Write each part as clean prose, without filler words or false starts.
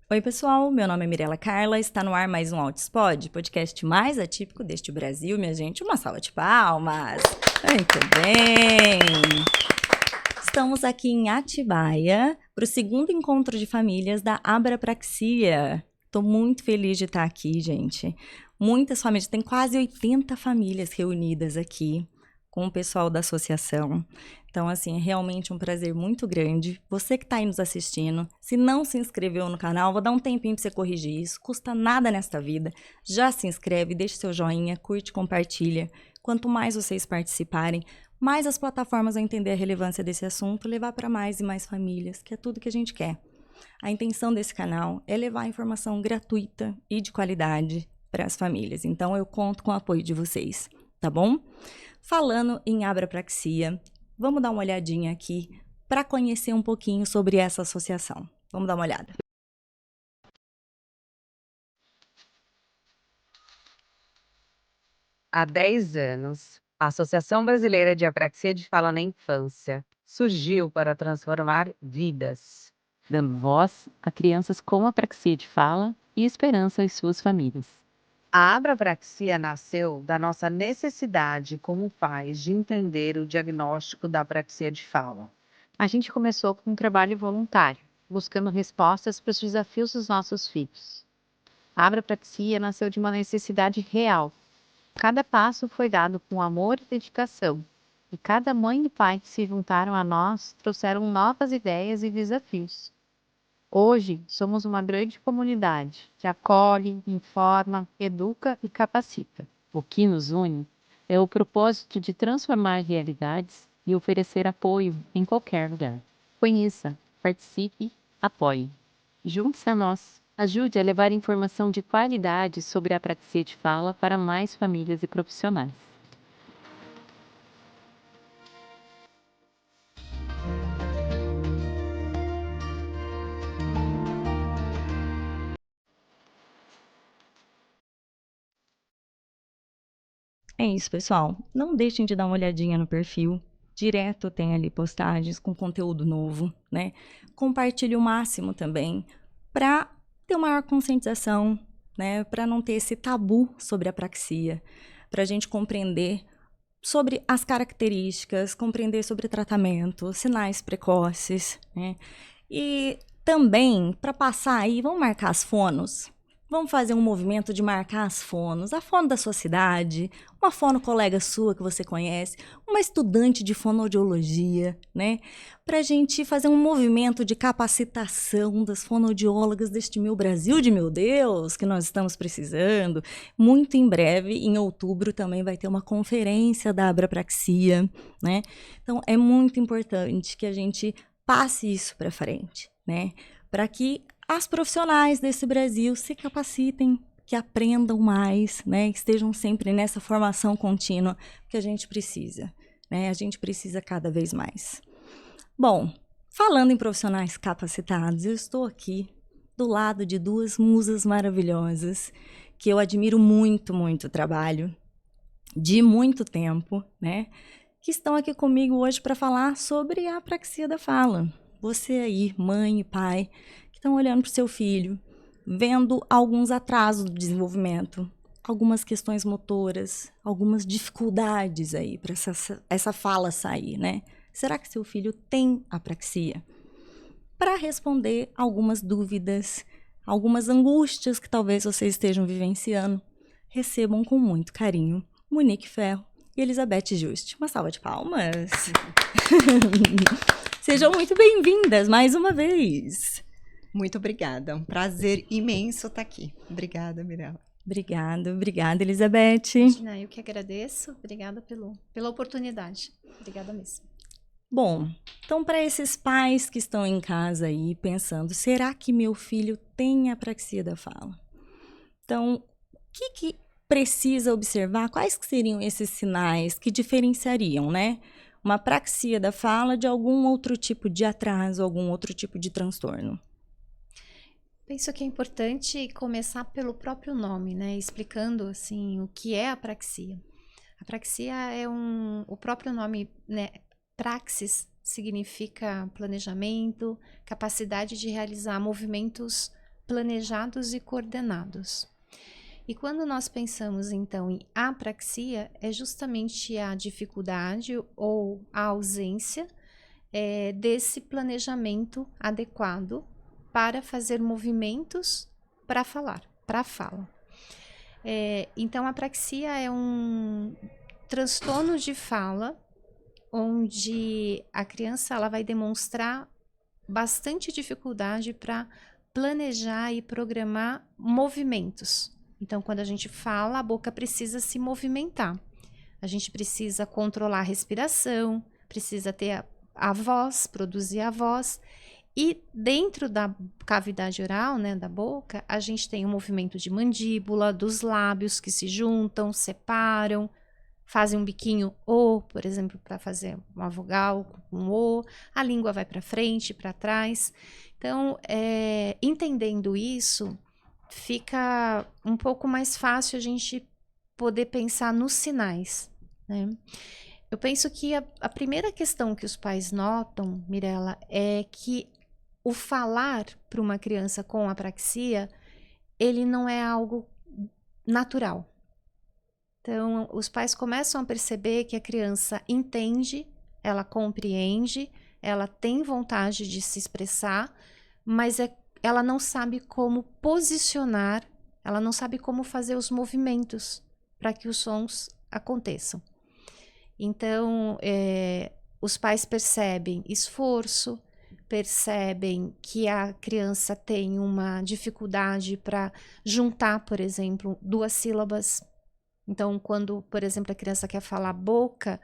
Oi, pessoal, meu nome é Mirela Carla, está no ar mais um Outspod, podcast mais atípico deste Brasil, minha gente. Uma salva de palmas. Muito bem. Estamos aqui em Atibaia para o segundo encontro de famílias da Abrapraxia. Estou muito feliz de estar aqui, gente. Muitas famílias, tem quase 80 famílias reunidas aqui com o pessoal da associação. Então, assim, é realmente um prazer muito grande. Você que está aí nos assistindo, se não se inscreveu no canal, vou dar um tempinho para você corrigir isso. Custa nada nesta vida. Já se inscreve, deixa seu joinha, curte, compartilha. Quanto mais vocês participarem, mais as plataformas vão entender a relevância desse assunto, levar para mais e mais famílias, que é tudo que a gente quer. A intenção desse canal é levar informação gratuita e de qualidade para as famílias. Então, eu conto com o apoio de vocês, tá bom? Falando em Abrapraxia, vamos dar uma olhadinha aqui para conhecer um pouquinho sobre essa associação. Vamos dar uma olhada. Há 10 anos, a Associação Brasileira de Apraxia de Fala na Infância surgiu para transformar vidas, dando voz a crianças com apraxia de fala e esperança às suas famílias. A abrapraxia nasceu da nossa necessidade como pais de entender o diagnóstico da apraxia de fala. A gente começou com um trabalho voluntário, buscando respostas para os desafios dos nossos filhos. A abrapraxia nasceu de uma necessidade real. Cada passo foi dado com amor e dedicação, e cada mãe e pai que se juntaram a nós trouxeram novas ideias e desafios. Hoje, somos uma grande comunidade que acolhe, informa, educa e capacita. O que nos une é o propósito de transformar realidades e oferecer apoio em qualquer lugar. Conheça, participe, apoie. Junte-se a nós. Ajude a levar informação de qualidade sobre a apraxia de fala para mais famílias e profissionais. É isso, pessoal. Não deixem de dar uma olhadinha no perfil. Direto tem ali postagens com conteúdo novo, né? Compartilhe o máximo também para ter uma maior conscientização, né? Para não ter esse tabu sobre a apraxia, para a gente compreender sobre as características, compreender sobre tratamento, sinais precoces, né? E também, para passar aí, vamos marcar as fonos? Vamos fazer um movimento de marcar as fonos, a fono da sua cidade, uma fono colega sua que você conhece, uma estudante de fonoaudiologia, né? Para a gente fazer um movimento de capacitação das fonoaudiólogas deste meu Brasil de meu Deus, que nós estamos precisando. Muito em breve, em outubro, também vai ter uma conferência da abrapraxia, né? Então, é muito importante que a gente passe isso para frente, né? Para que as profissionais desse Brasil se capacitem, que aprendam mais, né? Que estejam sempre nessa formação contínua que a gente precisa, né? A gente precisa cada vez mais. Bom, falando em profissionais capacitados, eu estou aqui do lado de duas musas maravilhosas que eu admiro muito, muito o trabalho, de muito tempo, né? Que estão aqui comigo hoje para falar sobre a apraxia da fala. Você aí, mãe e pai, que estão olhando para o seu filho, vendo alguns atrasos do desenvolvimento, algumas questões motoras, algumas dificuldades aí para essa fala sair, né? Será que seu filho tem apraxia? Para responder algumas dúvidas, algumas angústias que talvez vocês estejam vivenciando, recebam com muito carinho Monique Ferro e Elizabeth Juste. Uma salva de palmas. Sejam muito bem-vindas mais uma vez. Muito obrigada, é um prazer imenso estar aqui. Obrigada, Mirela. Obrigada, Elizabeth. Imagina, eu que agradeço. Obrigada pela oportunidade. Obrigada mesmo. Bom, então para esses pais que estão em casa aí pensando, será que meu filho tem apraxia da fala? Então, o que precisa observar? Quais que seriam esses sinais que diferenciariam, né? Uma apraxia da fala de algum outro tipo de atraso, algum outro tipo de transtorno? Penso que é importante começar pelo próprio nome, né? Explicando, assim, o que é apraxia. Apraxia é o próprio nome, né? Praxis significa planejamento, capacidade de realizar movimentos planejados e coordenados. E quando nós pensamos, então, em apraxia, é justamente a dificuldade ou a ausência desse planejamento adequado para fazer movimentos para falar, para a fala. Então, a apraxia é um transtorno de fala, onde a criança ela vai demonstrar bastante dificuldade para planejar e programar movimentos. Então, quando a gente fala, a boca precisa se movimentar. A gente precisa controlar a respiração, precisa ter a voz, produzir a voz. E dentro da cavidade oral, né, da boca, a gente tem o movimento de mandíbula, dos lábios que se juntam, separam, fazem um biquinho O, por exemplo, para fazer uma vogal com O. A língua vai para frente, para trás. Então, entendendo isso, fica um pouco mais fácil a gente poder pensar nos sinais, né? Eu penso que a primeira questão que os pais notam, Mirella, é que o falar para uma criança com apraxia, ele não é algo natural. Então, os pais começam a perceber que a criança entende, ela compreende, ela tem vontade de se expressar, mas ela não sabe como posicionar, ela não sabe como fazer os movimentos para que os sons aconteçam. Então, os pais percebem esforço, percebem que a criança tem uma dificuldade para juntar, por exemplo, duas sílabas. Então, quando, por exemplo, a criança quer falar boca,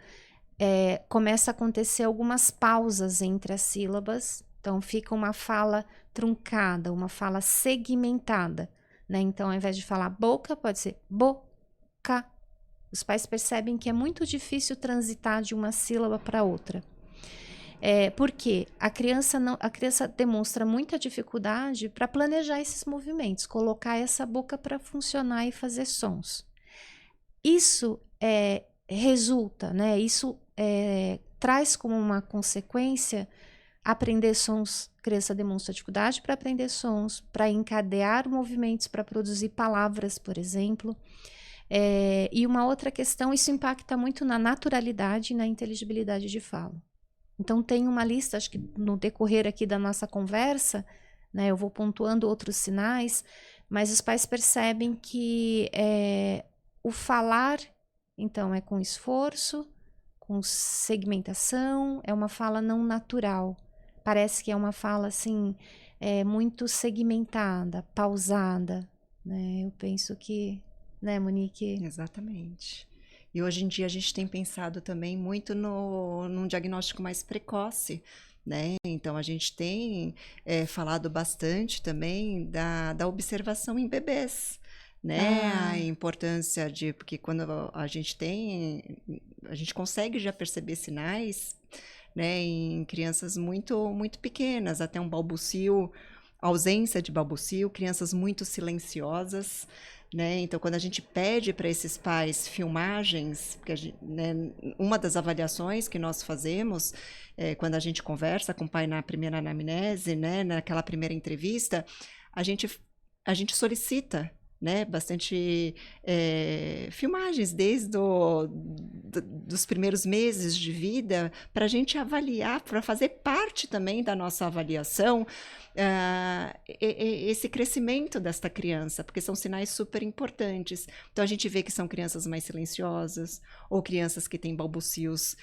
começa a acontecer algumas pausas entre as sílabas. Então, fica uma fala truncada, uma fala segmentada, né? Então, ao invés de falar boca, pode ser boca. Os pais percebem que é muito difícil transitar de uma sílaba para outra. Porque a criança demonstra muita dificuldade para planejar esses movimentos, colocar essa boca para funcionar e fazer sons. Isso resulta, né? Isso traz como uma consequência aprender sons. A criança demonstra dificuldade para aprender sons, para encadear movimentos, para produzir palavras, por exemplo. E uma outra questão, isso impacta muito na naturalidade e na inteligibilidade de fala. Então, tem uma lista, acho que no decorrer aqui da nossa conversa, né, eu vou pontuando outros sinais, mas os pais percebem que o falar, então, é com esforço, com segmentação, é uma fala não natural. Parece que é uma fala, assim, muito segmentada, pausada, né? Eu penso que, né, Monique? Exatamente. E hoje em dia a gente tem pensado também muito num diagnóstico mais precoce, né? Então a gente tem falado bastante também da observação em bebês, né? A importância porque quando a gente consegue já perceber sinais, né, em crianças muito, muito pequenas, até um balbucio, ausência de balbucio, crianças muito silenciosas, né? Então, quando a gente pede para esses pais filmagens, porque né, uma das avaliações que nós fazemos quando a gente conversa com o pai na primeira anamnese, né, naquela primeira entrevista, a gente solicita, né, bastante filmagens desde dos primeiros meses de vida, para a gente avaliar, para fazer parte também da nossa avaliação, esse crescimento desta criança, porque são sinais super importantes. Então a gente vê que são crianças mais silenciosas, ou crianças que têm balbucios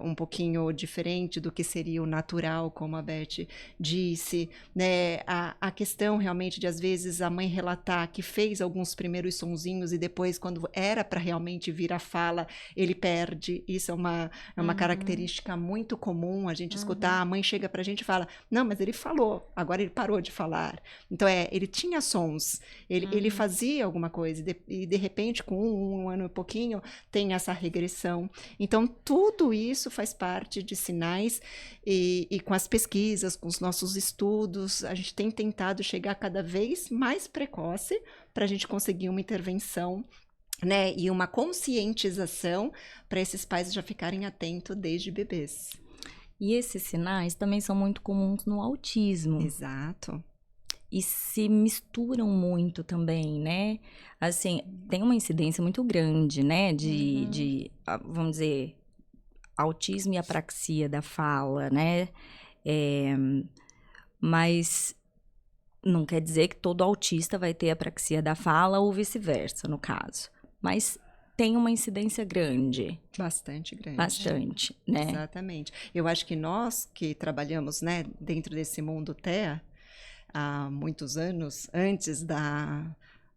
um pouquinho diferente do que seria o natural, como a Beth disse, né? A questão realmente de às vezes a mãe relatar que fez alguns primeiros sonzinhos e depois, quando era para realmente vir a fala, ele perde. Isso é uma característica muito comum a gente escutar. A mãe chega pra gente e fala, não, mas ele falou, agora ele parou de falar. Então, ele tinha sons, ele fazia alguma coisa, e de repente, com um ano e pouquinho, tem essa regressão. Então, tudo isso faz parte de sinais, e com as pesquisas, com os nossos estudos, a gente tem tentado chegar cada vez mais precoce para a gente conseguir uma intervenção, né, e uma conscientização para esses pais já ficarem atentos desde bebês. E esses sinais também são muito comuns no autismo. Exato. e se misturam muito também, né? Assim, tem uma incidência muito grande, né? Vamos dizer, autismo e apraxia da fala, né? É, mas não quer dizer que todo autista vai ter apraxia da fala ou vice-versa, no caso. Mas tem uma incidência grande. Bastante grande. Bastante, né? Exatamente. Eu acho que nós que trabalhamos, né, dentro desse mundo TEA, há muitos anos, antes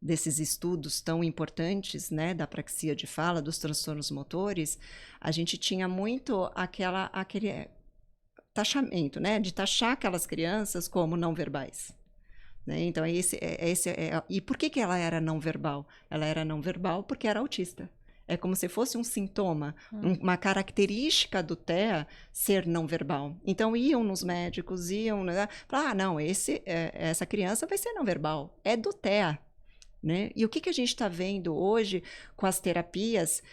desses estudos tão importantes, né, da apraxia de fala, dos transtornos motores, a gente tinha muito aquele taxamento, né, de taxar aquelas crianças como não verbais. Né? Então, e por que ela era não verbal? Ela era não verbal porque era autista. É como se fosse um sintoma, uma característica do TEA ser não verbal. Então, iam nos médicos, né, falar, não, essa criança vai ser não verbal, é do TEA. Né? E o que a gente está vendo hoje com as terapias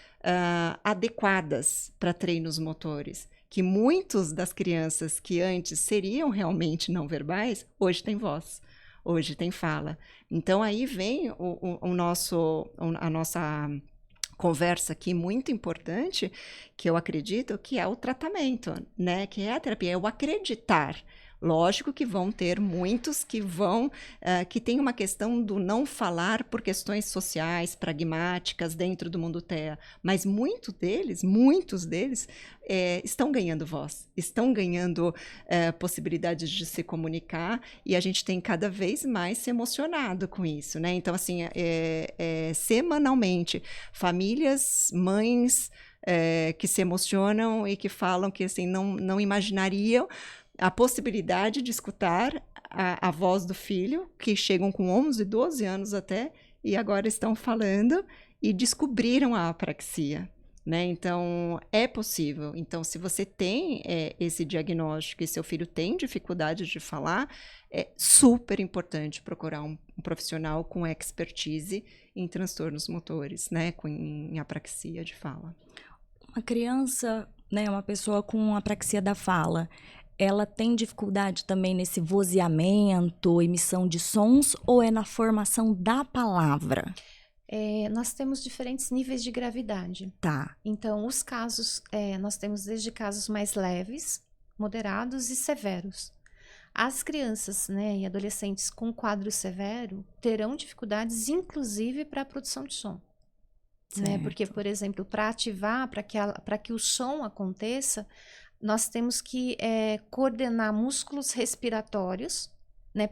adequadas para treinos motores? Que muitas das crianças que antes seriam realmente não verbais, hoje têm voz. Hoje tem fala. Então, aí vem a nossa conversa aqui muito importante, que eu acredito que é o tratamento, né? Que é a terapia, é o acreditar. Lógico que vão ter muitos que tem uma questão do não falar por questões sociais, pragmáticas, dentro do mundo TEA, mas muitos deles estão ganhando voz, estão ganhando possibilidades de se comunicar, e a gente tem cada vez mais se emocionado com isso, né? Então, assim, semanalmente, famílias, mães que se emocionam e que falam que, assim, não imaginariam a possibilidade de escutar a voz do filho, que chegam com 11, 12 anos até, e agora estão falando e descobriram a apraxia. Né? Então, é possível. Então, se você tem esse diagnóstico e seu filho tem dificuldade de falar, é super importante procurar um profissional com expertise em transtornos motores, né? Em apraxia de fala. Uma criança, né, uma pessoa com apraxia da fala, ela tem dificuldade também nesse vozeamento, emissão de sons, ou é na formação da palavra? Nós temos diferentes níveis de gravidade. Tá. Então, os casos, nós temos desde casos mais leves, moderados e severos. As crianças, né, e adolescentes com quadro severo terão dificuldades, inclusive, para a produção de som. Né? Porque, por exemplo, para ativar, para que o som aconteça, nós temos que coordenar músculos respiratórios, né,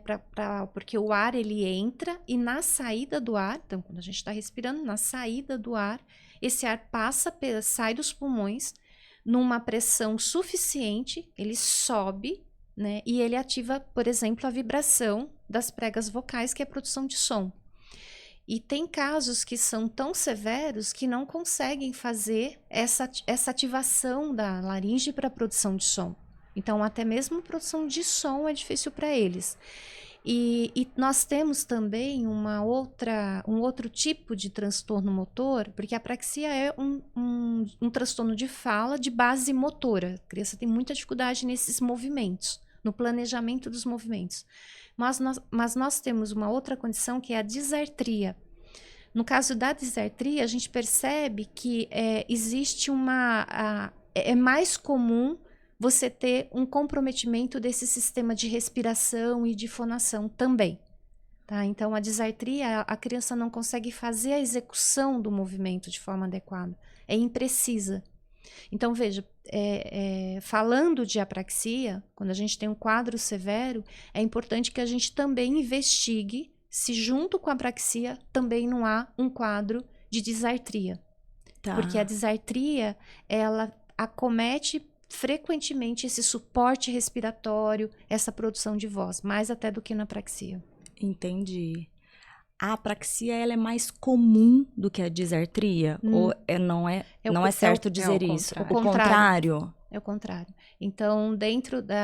porque o ar ele entra e na saída do ar, então quando a gente está respirando, na saída do ar, esse ar sai dos pulmões numa pressão suficiente, ele sobe, né, e ele ativa, por exemplo, a vibração das pregas vocais, que é a produção de som. E tem casos que são tão severos que não conseguem fazer essa ativação da laringe para a produção de som. Então, até mesmo a produção de som é difícil para eles. E nós temos também um outro tipo de transtorno motor, porque a apraxia é um transtorno de fala de base motora. A criança tem muita dificuldade nesses movimentos, no planejamento dos movimentos. Mas nós temos uma outra condição que é a disartria. No caso da disartria, a gente percebe que existe é mais comum você ter um comprometimento desse sistema de respiração e de fonação também. Tá? Então, a disartria, a criança não consegue fazer a execução do movimento de forma adequada. É imprecisa. Então, veja, falando de apraxia, quando a gente tem um quadro severo, é importante que a gente também investigue se junto com a apraxia também não há um quadro de disartria. Tá. Porque a disartria, ela acomete frequentemente esse suporte respiratório, essa produção de voz, mais até do que na apraxia. Entendi. A apraxia, ela é mais comum do que a disartria? Ou não é certo dizer isso? O contrário? É o contrário. Então,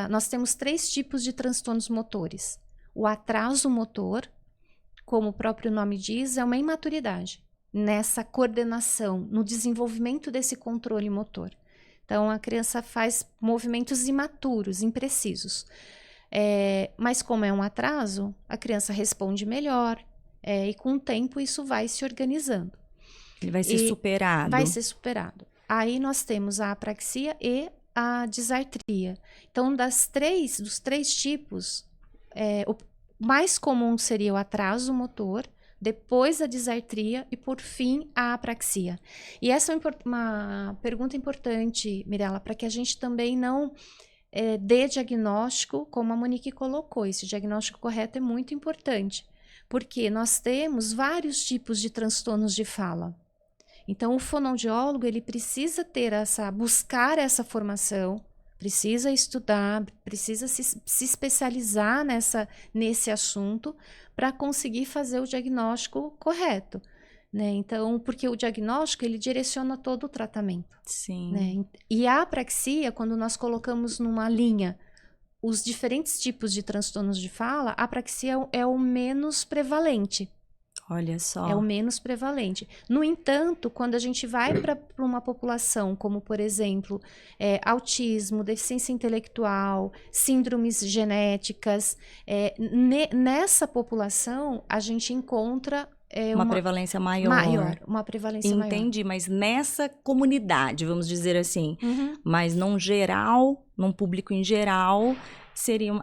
nós temos 3 tipos de transtornos motores. O atraso motor, como o próprio nome diz, é uma imaturidade nessa coordenação, no desenvolvimento desse controle motor. Então, a criança faz movimentos imaturos, imprecisos. Mas como é um atraso, a criança responde melhor, e com o tempo isso vai se organizando. Ele vai ser E superado. vai ser superado. Aí nós temos a apraxia e a disartria. Então, dos três tipos, o mais comum seria o atraso motor, depois a disartria e, por fim, a apraxia. E essa é uma pergunta importante, Mirella, para que a gente também não dê diagnóstico, como a Monique colocou. Esse diagnóstico correto é muito importante, porque nós temos vários tipos de transtornos de fala. Então, o fonoaudiólogo, ele precisa buscar essa formação, precisa estudar, precisa se especializar nesse assunto para conseguir fazer o diagnóstico correto, né? Então, porque o diagnóstico, ele direciona todo o tratamento. Sim. Né? E a apraxia, quando nós colocamos numa linha os diferentes tipos de transtornos de fala, a apraxia é o menos prevalente. Olha só. É o menos prevalente. No entanto, quando a gente vai para uma população como, por exemplo, autismo, deficiência intelectual, síndromes genéticas, nessa população a gente encontra uma prevalência maior. Uma prevalência maior. Entendi, mas nessa comunidade, vamos dizer assim, mas num público em geral,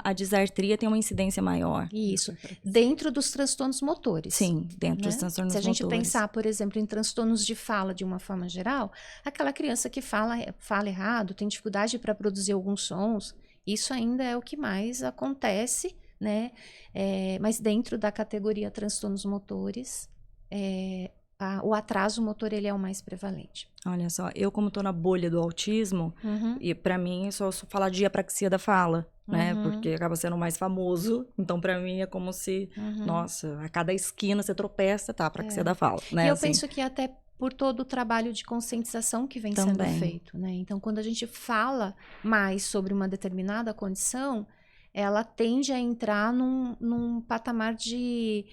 a disartria tem uma incidência maior. Isso, dentro dos transtornos motores. Sim, dentro dos transtornos motores. Se a gente pensar, por exemplo, em transtornos de fala de uma forma geral, aquela criança que fala errado, tem dificuldade para produzir alguns sons, isso ainda é o que mais acontece, né? Mas dentro da categoria transtornos motores, o atraso motor ele é o mais prevalente. Olha só, eu como estou na bolha do autismo, e para mim só falar de apraxia da fala, né? Porque acaba sendo o mais famoso, então para mim é como se, nossa, a cada esquina você tropeça, tá, apraxia da fala, né? E eu penso que até por todo o trabalho de conscientização que vem sendo feito, né? Então, quando a gente fala mais sobre uma determinada condição, ela tende a entrar num patamar de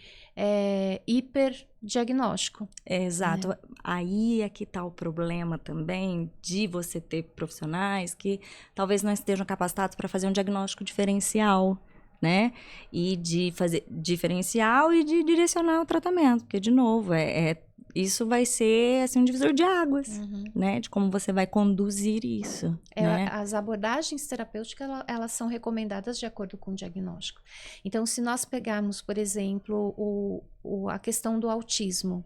hiperdiagnóstico. Exato. Né? Aí é que está o problema também de você ter profissionais que talvez não estejam capacitados para fazer um diagnóstico diferencial, né? E de fazer diferencial e de direcionar o tratamento, porque, de novo, isso vai ser assim, um divisor de águas, né? De como você vai conduzir isso. Né? As abordagens terapêuticas, elas são recomendadas de acordo com o diagnóstico. Então, se nós pegarmos, por exemplo, a questão do autismo,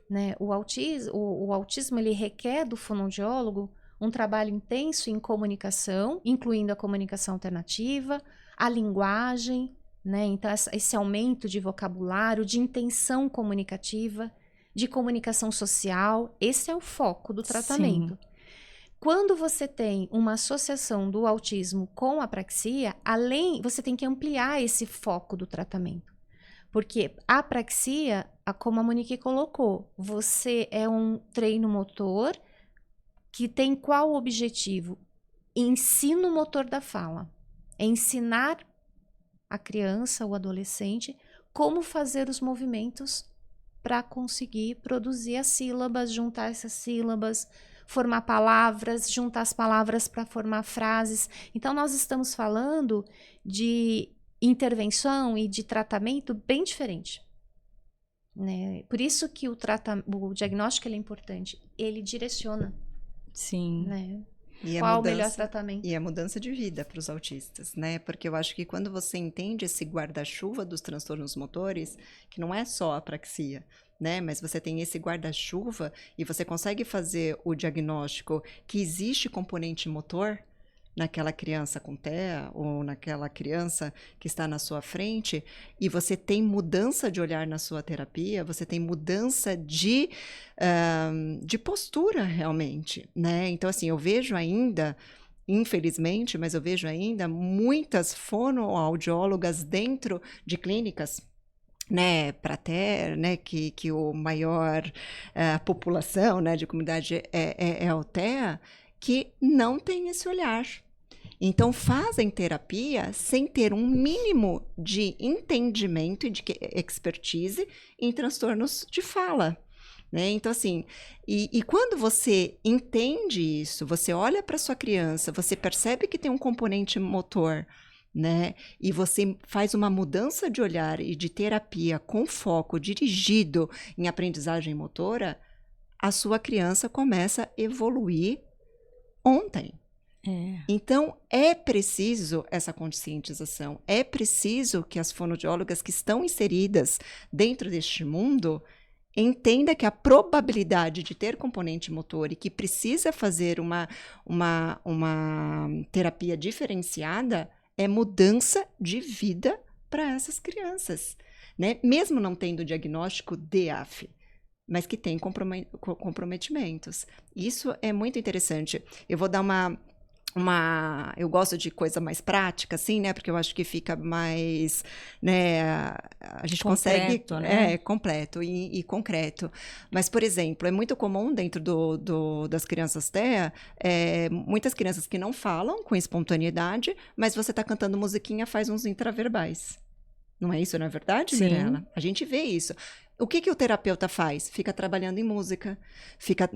né? O autismo, ele requer do fonoaudiólogo um trabalho intenso em comunicação, incluindo a comunicação alternativa, a linguagem, né? Então, esse aumento de vocabulário, de intenção comunicativa, de comunicação social, esse é o foco do tratamento. Sim. Quando você tem uma associação do autismo com a apraxia, você tem que ampliar esse foco do tratamento. Porque a apraxia, como a Monique colocou, você é um treino motor que tem qual objetivo? Ensino motor da fala. É ensinar a criança ou adolescente como fazer os movimentos para conseguir produzir as sílabas, juntar essas sílabas, formar palavras, juntar as palavras para formar frases. Então, nós estamos falando de intervenção e de tratamento bem diferente. Né? Por isso que o diagnóstico ele é importante. Ele direciona. Sim. Né? Qual o melhor tratamento? E a mudança de vida para os autistas, né? Porque eu acho que quando você entende esse guarda-chuva dos transtornos motores, que não é só a apraxia, né? Mas você tem esse guarda-chuva e você consegue fazer o diagnóstico que existe componente motor naquela criança com TEA ou naquela criança que está na sua frente, e você tem mudança de olhar na sua terapia, você tem mudança de postura realmente, né? Então, assim, eu vejo ainda, infelizmente, mas eu vejo ainda muitas fonoaudiólogas dentro de clínicas, né, para ter, né, que o maior população, né, de comunidade é o TEA, que não tem esse olhar. Então, fazem terapia sem ter um mínimo de entendimento e de expertise em transtornos de fala. Né? Então, assim, e quando você entende isso, você olha para sua criança, você percebe que tem um componente motor, né? E você faz uma mudança de olhar e de terapia com foco dirigido em aprendizagem motora, a sua criança começa a evoluir ontem. Então, é preciso essa conscientização, é preciso que as fonoaudiólogas que estão inseridas dentro deste mundo entenda que a probabilidade de ter componente motor e que precisa fazer uma terapia diferenciada é mudança de vida para essas crianças, né? Mesmo não tendo diagnóstico de AF, mas que tem comprometimentos. Isso é muito interessante. Eu vou dar eu gosto de coisa mais prática, assim, né? Porque eu acho que fica mais, né? A gente consegue, né? Completo e concreto. Mas, por exemplo, é muito comum dentro das crianças TEA, muitas crianças que não falam com espontaneidade, mas você está cantando musiquinha, faz uns intraverbais. Não é isso, não é verdade, Sim. Mirella? A gente vê isso. O que o terapeuta faz? Fica trabalhando em música, fica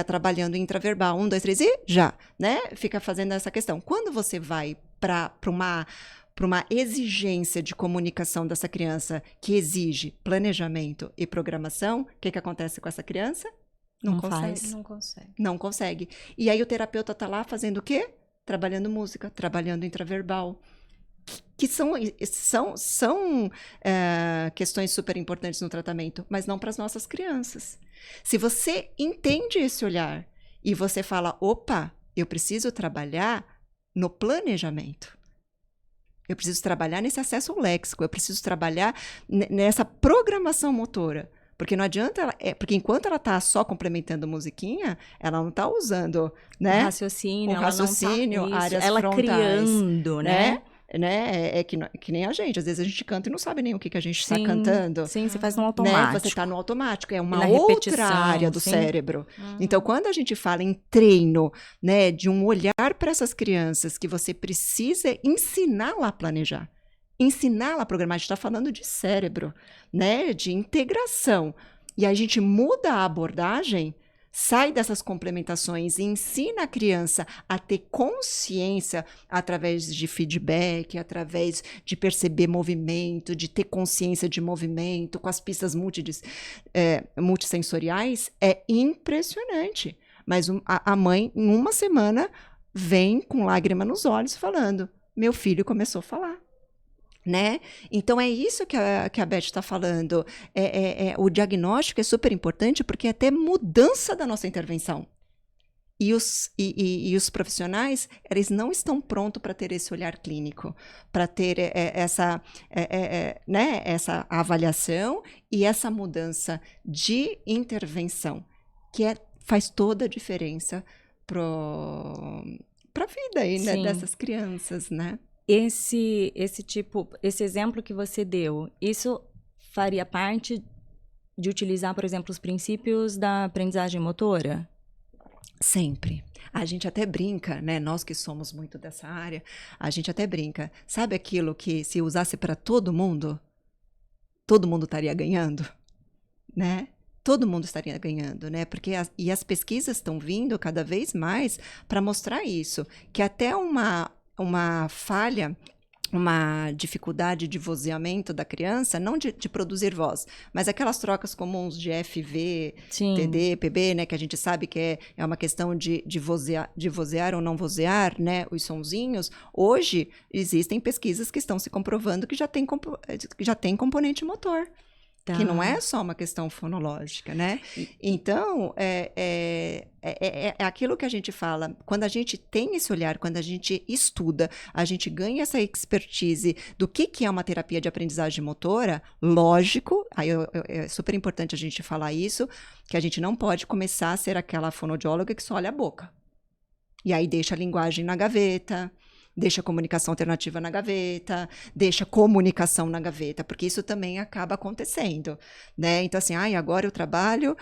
trabalhando em intraverbal, 1, 2, 3 e já, né? Fica fazendo essa questão. Quando você vai para uma exigência de comunicação dessa criança que exige planejamento e programação, o que acontece com essa criança? Não consegue. Não consegue. Não consegue. E aí o terapeuta está lá fazendo o quê? Trabalhando música, trabalhando intraverbal. Que são questões super importantes no tratamento, mas não para as nossas crianças. Se você entende esse olhar e você fala, opa, eu preciso trabalhar no planejamento, eu preciso trabalhar nesse acesso ao léxico, eu preciso trabalhar nessa programação motora. Porque não adianta, porque enquanto ela está só complementando musiquinha, ela não está usando, né? O raciocínio, áreas ela frontais, criando, né? É que nem a gente. Às vezes a gente canta e não sabe nem o que a gente está cantando. Sim, você faz no automático. Né? Você está no automático. É uma na outra repetição, área do sim. cérebro. Então, quando a gente fala em treino, né, de um olhar para essas crianças que você precisa ensiná-la a planejar, ensiná-la a programar, a gente está falando de cérebro, né, de integração. E a gente muda a abordagem, sai dessas complementações e ensina a criança a ter consciência através de feedback, através de perceber movimento, de ter consciência de movimento, com as pistas multissensoriais, é impressionante. Mas a mãe, em uma semana, vem com lágrima nos olhos falando, meu filho começou a falar. Né? Então, é isso que a Beth está falando. O diagnóstico é super importante porque é até mudança da nossa intervenção. E os profissionais, eles não estão prontos para ter esse olhar clínico, para ter essa avaliação e essa mudança de intervenção, que faz toda a diferença para a vida aí, né, dessas crianças, né? Esse exemplo que você deu, isso faria parte de utilizar, por exemplo, os princípios da aprendizagem motora? Sempre. A gente até brinca, né? Nós que somos muito dessa área, a gente até brinca. Sabe aquilo que se usasse para todo mundo estaria ganhando, né? Todo mundo estaria ganhando, né? Porque as pesquisas estão vindo cada vez mais para mostrar isso, que até uma falha, uma dificuldade de vozeamento da criança, não de produzir voz, mas aquelas trocas comuns de FV, Sim. TD, PB, né, que a gente sabe que é uma questão de vozear ou não vozear, né, os sonzinhos. Hoje, existem pesquisas que estão se comprovando que já tem componente motor. Tá. Que não é só uma questão fonológica, né? Então, é aquilo que a gente fala, quando a gente tem esse olhar, quando a gente estuda, a gente ganha essa expertise do que é uma terapia de aprendizagem motora, lógico, aí é super importante a gente falar isso, que a gente não pode começar a ser aquela fonoaudióloga que só olha a boca. E aí deixa a linguagem na gaveta, deixa a comunicação alternativa na gaveta, deixa a comunicação na gaveta, porque isso também acaba acontecendo, né? Então, assim, agora eu trabalho,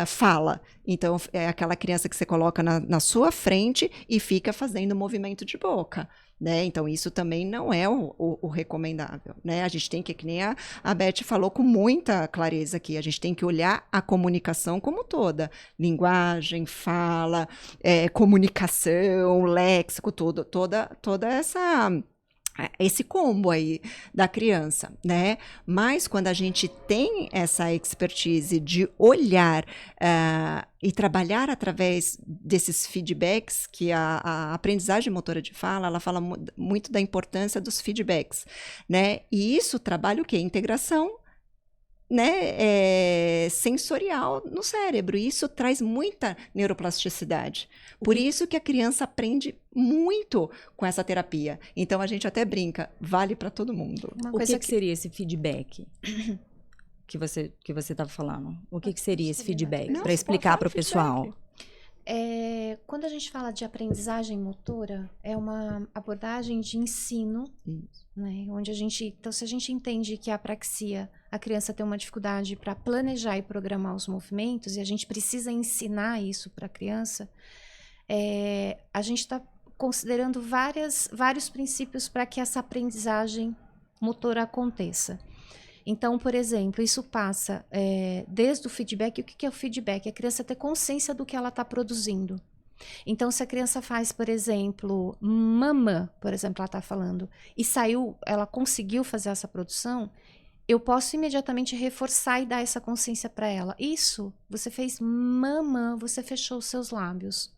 fala. Então, é aquela criança que você coloca na sua frente e fica fazendo movimento de boca, né? Então, isso também não é o recomendável, né? A gente tem que nem a Beth falou com muita clareza aqui, a gente tem que olhar a comunicação como toda, linguagem, fala, comunicação, léxico, toda esse combo aí da criança, né? Mas quando a gente tem essa expertise de olhar e trabalhar através desses feedbacks, que a aprendizagem motora de fala, ela fala muito da importância dos feedbacks, né? E isso trabalha o quê? Integração, né, sensorial no cérebro. E isso traz muita neuroplasticidade. Por isso que a criança aprende muito com essa terapia. Então a gente até brinca, vale para todo mundo. Uma O coisa que seria esse feedback que você estava falando? O que seria esse feedback? Não, Para explicar para o pessoal. Quando a gente fala de aprendizagem motora, é uma abordagem de ensino, né? Onde então, se a gente entende que a apraxia, a criança tem uma dificuldade para planejar e programar os movimentos, e a gente precisa ensinar isso para a criança, a gente está considerando vários princípios para que essa aprendizagem motora aconteça. Então, por exemplo, isso passa desde o feedback. O que é o feedback? A criança ter consciência do que ela está produzindo. Então, se a criança faz, por exemplo, mamã, por exemplo, ela está falando, e ela conseguiu fazer essa produção, eu posso imediatamente reforçar e dar essa consciência para ela. Isso, você fez mamã, você fechou os seus lábios.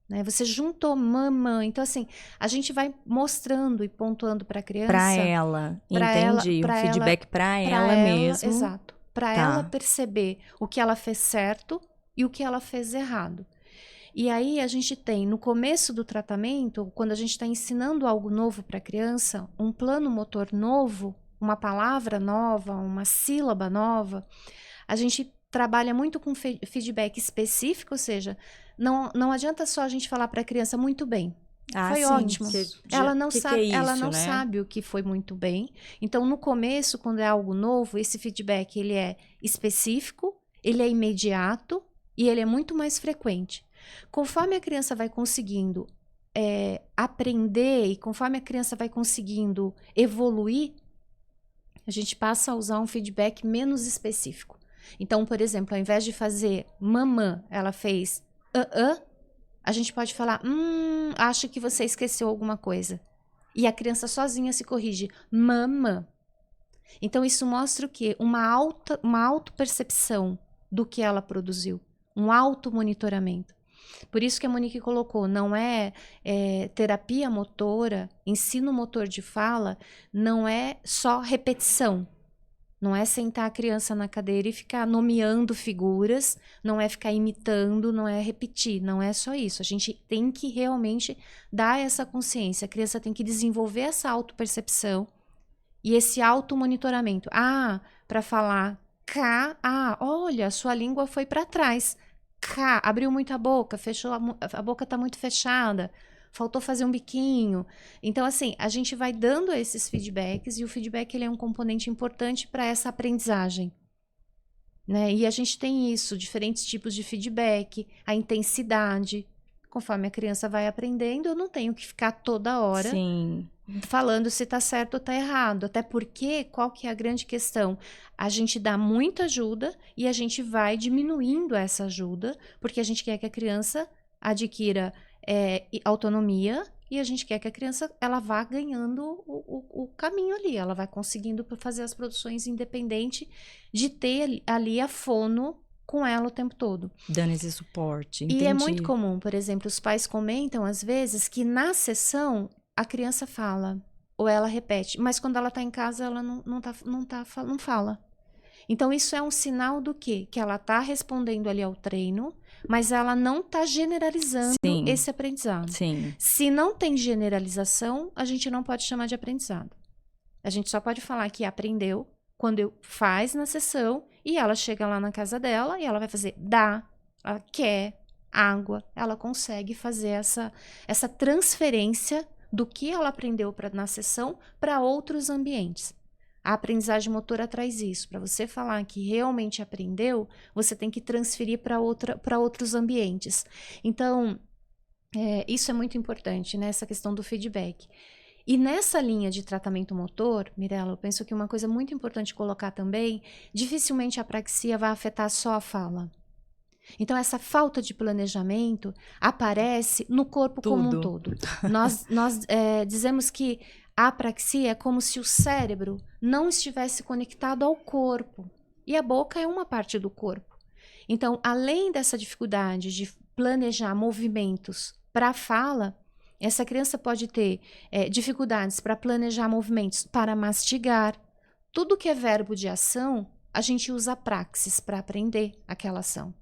Né? Você juntou mamã. Então, assim, a gente vai mostrando e pontuando para a criança. Para ela, entendi. Um feedback para ela mesmo. Exato. Para ela perceber o que ela fez certo e o que ela fez errado. E aí a gente tem, no começo do tratamento, quando a gente está ensinando algo novo para a criança, um plano motor novo, uma palavra nova, uma sílaba nova, a gente trabalha muito com feedback específico, ou seja, não adianta só a gente falar para a criança muito bem. Foi ótimo. Ela não sabe o que foi muito bem. Então, no começo, quando é algo novo, esse feedback ele é específico, ele é imediato e ele é muito mais frequente. Conforme a criança vai conseguindo aprender e conforme a criança vai conseguindo evoluir, a gente passa a usar um feedback menos específico. Então, por exemplo, ao invés de fazer mamã, ela fez a gente pode falar, acho que você esqueceu alguma coisa. E a criança sozinha se corrige, mamã. Então, isso mostra o quê? Uma autopercepção do que ela produziu, um automonitoramento. Por isso que a Monique colocou, não é terapia motora, ensino motor de fala, não é só repetição. Não é sentar a criança na cadeira e ficar nomeando figuras, não é ficar imitando, não é repetir, não é só isso. A gente tem que realmente dar essa consciência. A criança tem que desenvolver essa autopercepção e esse automonitoramento. Para falar K, olha, sua língua foi para trás. K, abriu muito a boca, fechou a boca está muito fechada. Faltou fazer um biquinho. Então, assim, a gente vai dando esses feedbacks e o feedback ele é um componente importante para essa aprendizagem. Né? E a gente tem isso, diferentes tipos de feedback, a intensidade. Conforme a criança vai aprendendo, eu não tenho que ficar toda hora falando se está certo ou está errado. Até porque, qual que é a grande questão? A gente dá muita ajuda e a gente vai diminuindo essa ajuda, porque a gente quer que a criança adquira autonomia e a gente quer que a criança ela vá ganhando o caminho ali, ela vai conseguindo fazer as produções independente de ter ali a fono com ela o tempo todo. Dando esse suporte, entendi. E é muito comum, por exemplo, os pais comentam às vezes que na sessão a criança fala ou ela repete, mas quando ela está em casa ela não fala. Então isso é um sinal do quê? Que ela está respondendo ali ao treino, mas ela não está generalizando esse aprendizado. Se não tem generalização, a gente não pode chamar de aprendizado. A gente só pode falar que aprendeu quando faz na sessão e ela chega lá na casa dela e ela vai fazer ela quer água, ela consegue fazer essa transferência do que ela aprendeu na sessão para outros ambientes. A aprendizagem motora traz isso. Para você falar que realmente aprendeu, você tem que transferir para outros ambientes. Então, isso é muito importante, né? Essa questão do feedback. E nessa linha de tratamento motor, Mirella, eu penso que uma coisa muito importante colocar também, dificilmente a apraxia vai afetar só a fala. Então, essa falta de planejamento aparece no corpo como um todo. Nós dizemos que a apraxia é como se o cérebro não estivesse conectado ao corpo. E a boca é uma parte do corpo. Então, além dessa dificuldade de planejar movimentos para a fala, essa criança pode ter dificuldades para planejar movimentos para mastigar. Tudo que é verbo de ação, a gente usa a praxis para aprender aquela ação.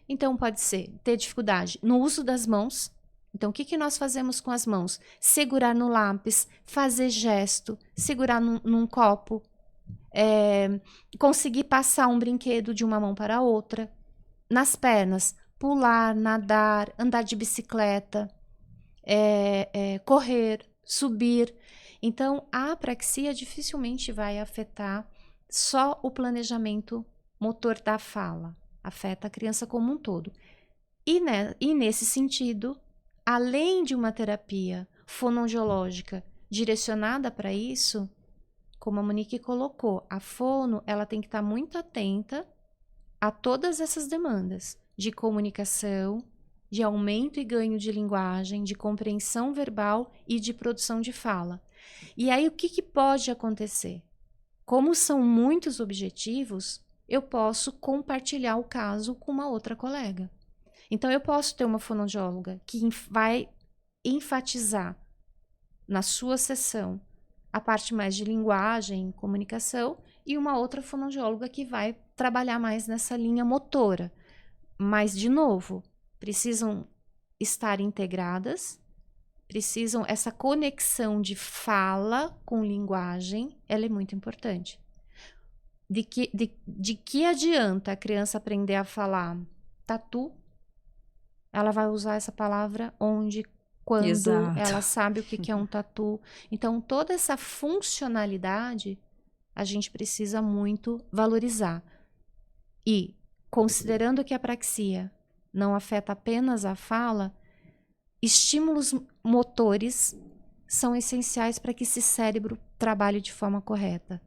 Então, pode ser ter dificuldade no uso das mãos. Então, o que nós fazemos com as mãos? Segurar no lápis, fazer gesto, segurar num copo, conseguir passar um brinquedo de uma mão para a outra. Nas pernas, pular, nadar, andar de bicicleta, correr, subir. Então, a apraxia dificilmente vai afetar só o planejamento motor da fala. Afeta a criança como um todo. E nesse sentido, além de uma terapia fonoaudiológica direcionada para isso, como a Monique colocou, a fono ela tem que estar muito atenta a todas essas demandas de comunicação, de aumento e ganho de linguagem, de compreensão verbal e de produção de fala. E aí o que pode acontecer? Como são muitos objetivos, eu posso compartilhar o caso com uma outra colega. Então, eu posso ter uma fonoaudióloga que vai enfatizar na sua sessão a parte mais de linguagem, comunicação, e uma outra fonoaudióloga que vai trabalhar mais nessa linha motora. Mas, de novo, precisam estar integradas, essa conexão de fala com linguagem, ela é muito importante. De que adianta a criança aprender a falar tatu? Ela vai usar essa palavra onde, quando Exato. ela sabe o que é um tatu. Então, toda essa funcionalidade a gente precisa muito valorizar. E, considerando que a apraxia não afeta apenas a fala, estímulos motores são essenciais para que esse cérebro trabalhe de forma correta.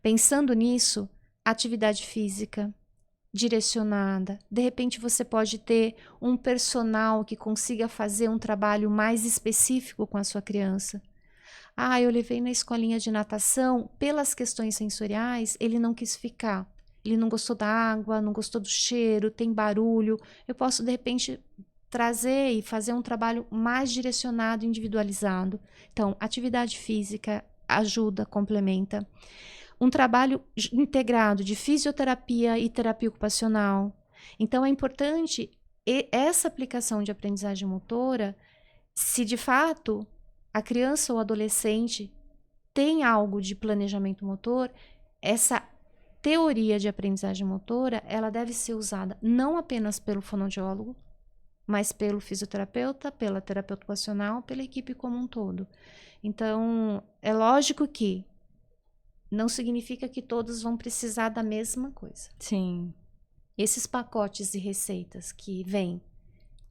Pensando nisso, atividade física direcionada. De repente você pode ter um personal que consiga fazer um trabalho mais específico com a sua criança. Eu levei na escolinha de natação, pelas questões sensoriais, ele não quis ficar. Ele não gostou da água, não gostou do cheiro, tem barulho. Eu posso, de repente, trazer e fazer um trabalho mais direcionado, individualizado. Então, atividade física ajuda, complementa. Um trabalho integrado de fisioterapia e terapia ocupacional. Então, é importante essa aplicação de aprendizagem motora, se de fato a criança ou adolescente tem algo de planejamento motor, essa teoria de aprendizagem motora, ela deve ser usada não apenas pelo fonoaudiólogo, mas pelo fisioterapeuta, pela terapeuta ocupacional, pela equipe como um todo. Então, é lógico que não significa que todos vão precisar da mesma coisa. Sim. Esses pacotes e receitas que vêm,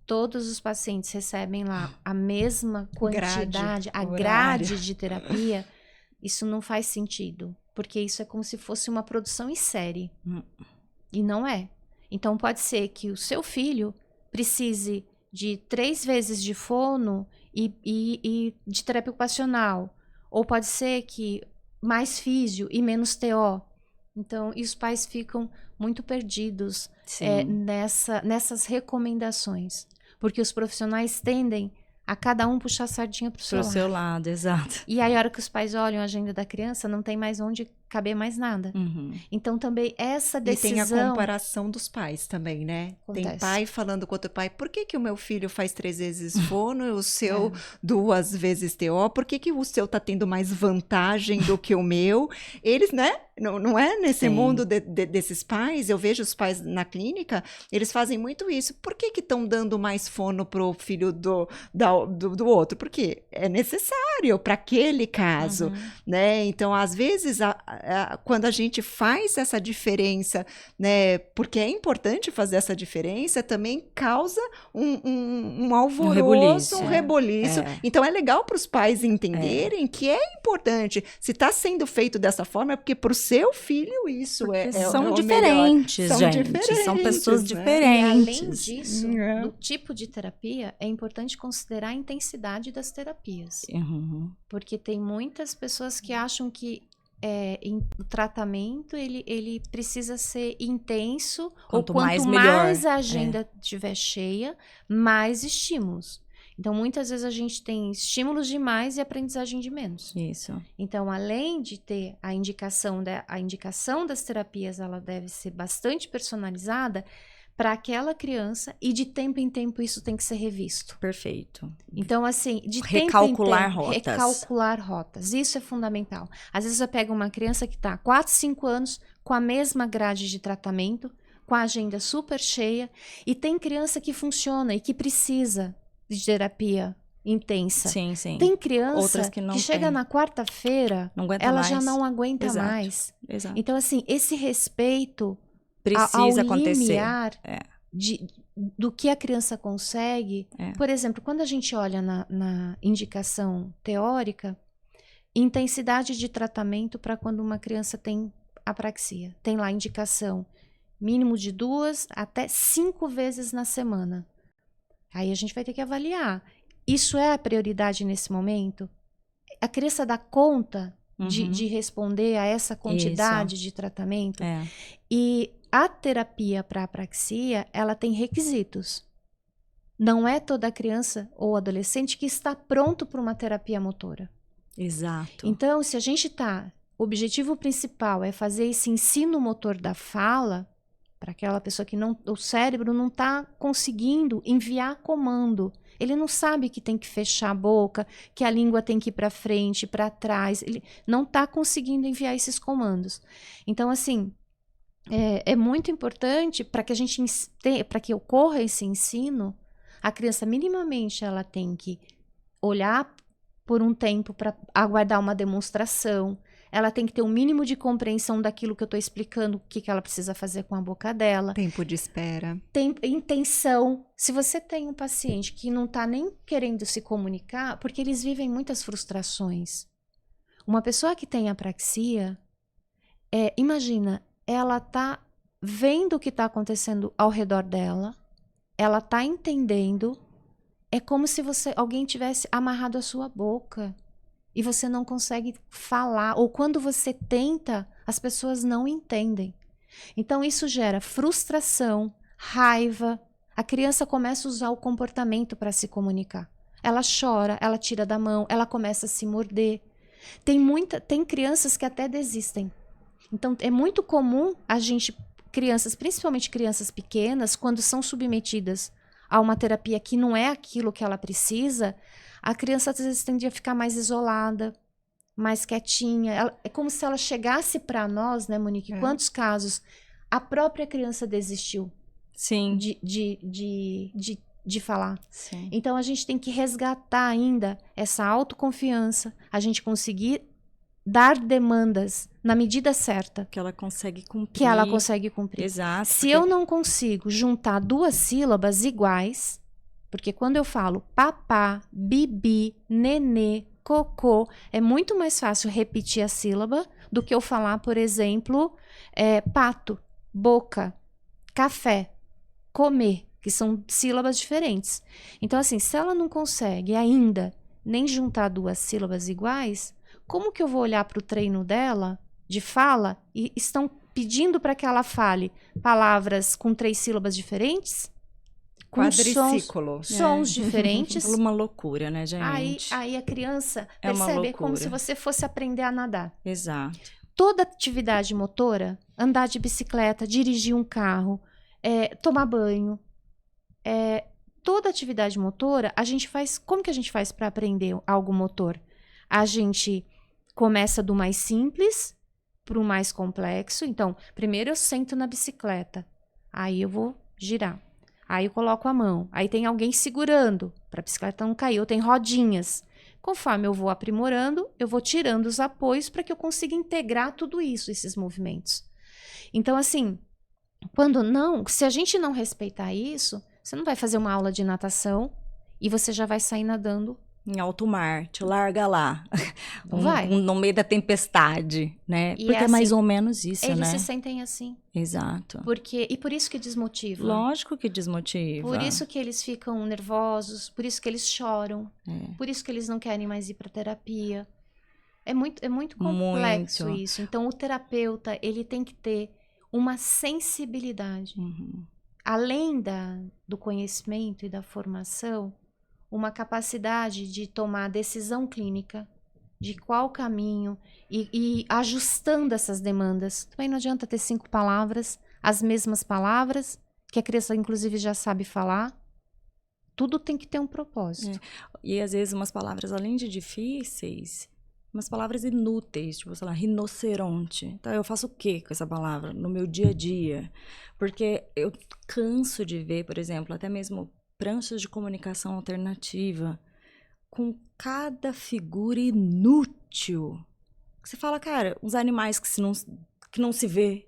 todos os pacientes recebem lá a mesma quantidade, a grade de terapia, isso não faz sentido, porque isso é como se fosse uma produção em série. E não é. Então, pode ser que o seu filho precise de 3 vezes de fono e de terapia ocupacional. Ou pode ser que mais físio e menos TO. Então, e os pais ficam muito perdidos nessas recomendações. Porque os profissionais tendem a cada um puxar a sardinha para o seu lado, exato. E aí, a hora que os pais olham a agenda da criança, não tem mais onde caber mais nada. Então, também, essa decisão... E tem a comparação dos pais também, né? Acontece. Tem pai falando com outro pai, por que o meu filho faz 3 vezes fono e o seu 2 vezes TO? Por que o seu tá tendo mais vantagem do que o meu? Eles, né? Não é nesse mundo desses pais, eu vejo os pais na clínica, eles fazem muito isso. Por que estão dando mais fono pro filho do outro? Porque é necessário. tutorial para aquele caso, né? Então, às vezes, quando a gente faz essa diferença, né? Porque é importante fazer essa diferença, também causa um alvoroço, um reboliço. Então, é legal para os pais entenderem que é importante. Se está sendo feito dessa forma, é porque para o seu filho isso são o diferentes, melhor. gente. São pessoas né? diferentes. E além disso, do tipo de terapia, é importante considerar a intensidade das terapias. Porque tem muitas pessoas que acham que o tratamento ele precisa ser intenso, Quanto ou mais, quanto melhor. mais a agenda estiver cheia, mais estímulos. Então, muitas vezes a gente tem estímulos de mais e aprendizagem de menos. Isso. Então, além de ter a indicação das terapias, ela deve ser bastante personalizada para aquela criança, e de tempo em tempo isso tem que ser revisto. Perfeito. Então, assim, de Recalcular tempo em tempo, rotas. recalcular rotas. Isso é fundamental. Às vezes você pega uma criança que está 4, 5 anos com a mesma grade de tratamento, com a agenda super cheia, e tem criança que funciona e que precisa de terapia intensa. Sim. Tem criança Outras que não chega tem. na quarta-feira, Não aguenta ela mais. já não aguenta Exato. mais. Exato. Então, assim, esse respeito Precisa ao acontecer. limiar do que a criança consegue. Por exemplo, quando a gente olha na indicação teórica, intensidade de tratamento para quando uma criança tem apraxia. Tem lá a indicação mínimo de 2 até 5 vezes na semana. Aí a gente vai ter que avaliar. Isso é a prioridade nesse momento? A criança dá conta de responder a essa quantidade de tratamento? E a terapia para apraxia, ela tem requisitos. Não é toda criança ou adolescente que está pronto para uma terapia motora. Exato. Então, se a gente o objetivo principal é fazer esse ensino motor da fala, para aquela pessoa que o cérebro não está conseguindo enviar comando. Ele não sabe que tem que fechar a boca, que a língua tem que ir para frente, para trás. Ele não está conseguindo enviar esses comandos. Então, assim, é muito importante para que ocorra esse ensino, a criança minimamente ela tem que olhar por um tempo para aguardar uma demonstração. Ela tem que ter um mínimo de compreensão daquilo que eu estou explicando, o que ela precisa fazer com a boca dela. Tempo de espera. Tem intenção. Se você tem um paciente que não está nem querendo se comunicar, porque eles vivem muitas frustrações. Uma pessoa que tem apraxia, imagina, ela está vendo o que está acontecendo ao redor dela, ela está entendendo, é como se alguém tivesse amarrado a sua boca. E você não consegue falar, ou quando você tenta, as pessoas não entendem. Então, isso gera frustração, raiva. A criança começa a usar o comportamento para se comunicar. Ela chora, ela tira da mão, ela começa a se morder. Tem crianças que até desistem. Então, é muito comum crianças, principalmente crianças pequenas, quando são submetidas a uma terapia que não é aquilo que ela precisa, a criança às vezes tende a ficar mais isolada, mais quietinha. É como se ela chegasse para nós, né, Monique? Quantos casos a própria criança desistiu de falar? Sim. Então, a gente tem que resgatar ainda essa autoconfiança, a gente conseguir dar demandas na medida certa. Que ela consegue cumprir. Exato. Se eu não consigo juntar 2 sílabas iguais, porque quando eu falo papá, bibi, nenê, cocô, é muito mais fácil repetir a sílaba do que eu falar, por exemplo, pato, boca, café, comer, que são sílabas diferentes. Então, assim, se ela não consegue ainda nem juntar 2 sílabas iguais, como que eu vou olhar para o treino dela de fala e estão pedindo para que ela fale palavras com 3 sílabas diferentes? Quadriciclo. Sons diferentes. Uma loucura, né, gente? Aí a criança percebe, é como se você fosse aprender a nadar. Exato. Toda atividade motora, andar de bicicleta, dirigir um carro, tomar banho, toda atividade motora, a gente faz... Como que a gente faz para aprender algo motor? A gente começa do mais simples para o mais complexo. Então, primeiro eu sento na bicicleta, aí eu vou girar. Aí eu coloco a mão. Aí tem alguém segurando para a bicicleta não cair. Ou tem rodinhas. Conforme eu vou aprimorando, eu vou tirando os apoios para que eu consiga integrar tudo isso, esses movimentos. Então, assim, se a gente não respeitar isso, você não vai fazer uma aula de natação e você já vai sair nadando. Em alto mar, te larga lá. Não vai. No meio da tempestade, né? E Porque é é mais assim, ou menos isso, Eles né? se sentem assim. Exato. E por isso que desmotiva. Lógico que desmotiva. Por isso que eles ficam nervosos, por isso que eles choram, por isso que eles não querem mais ir para terapia. É muito complexo Muito. isso. Então, o terapeuta, ele tem que ter uma sensibilidade. Além do conhecimento e da formação, uma capacidade de tomar decisão clínica, de qual caminho, e ajustando essas demandas. Também não adianta ter 5 palavras, as mesmas palavras, que a criança, inclusive, já sabe falar. Tudo tem que ter um propósito. E às vezes umas palavras, além de difíceis, umas palavras inúteis, tipo, sei lá, rinoceronte. Então, eu faço o quê com essa palavra no meu dia a dia? Porque eu canso de ver, por exemplo, até mesmo pranchas de comunicação alternativa com cada figura inútil. Você fala, cara, uns animais que não se vê,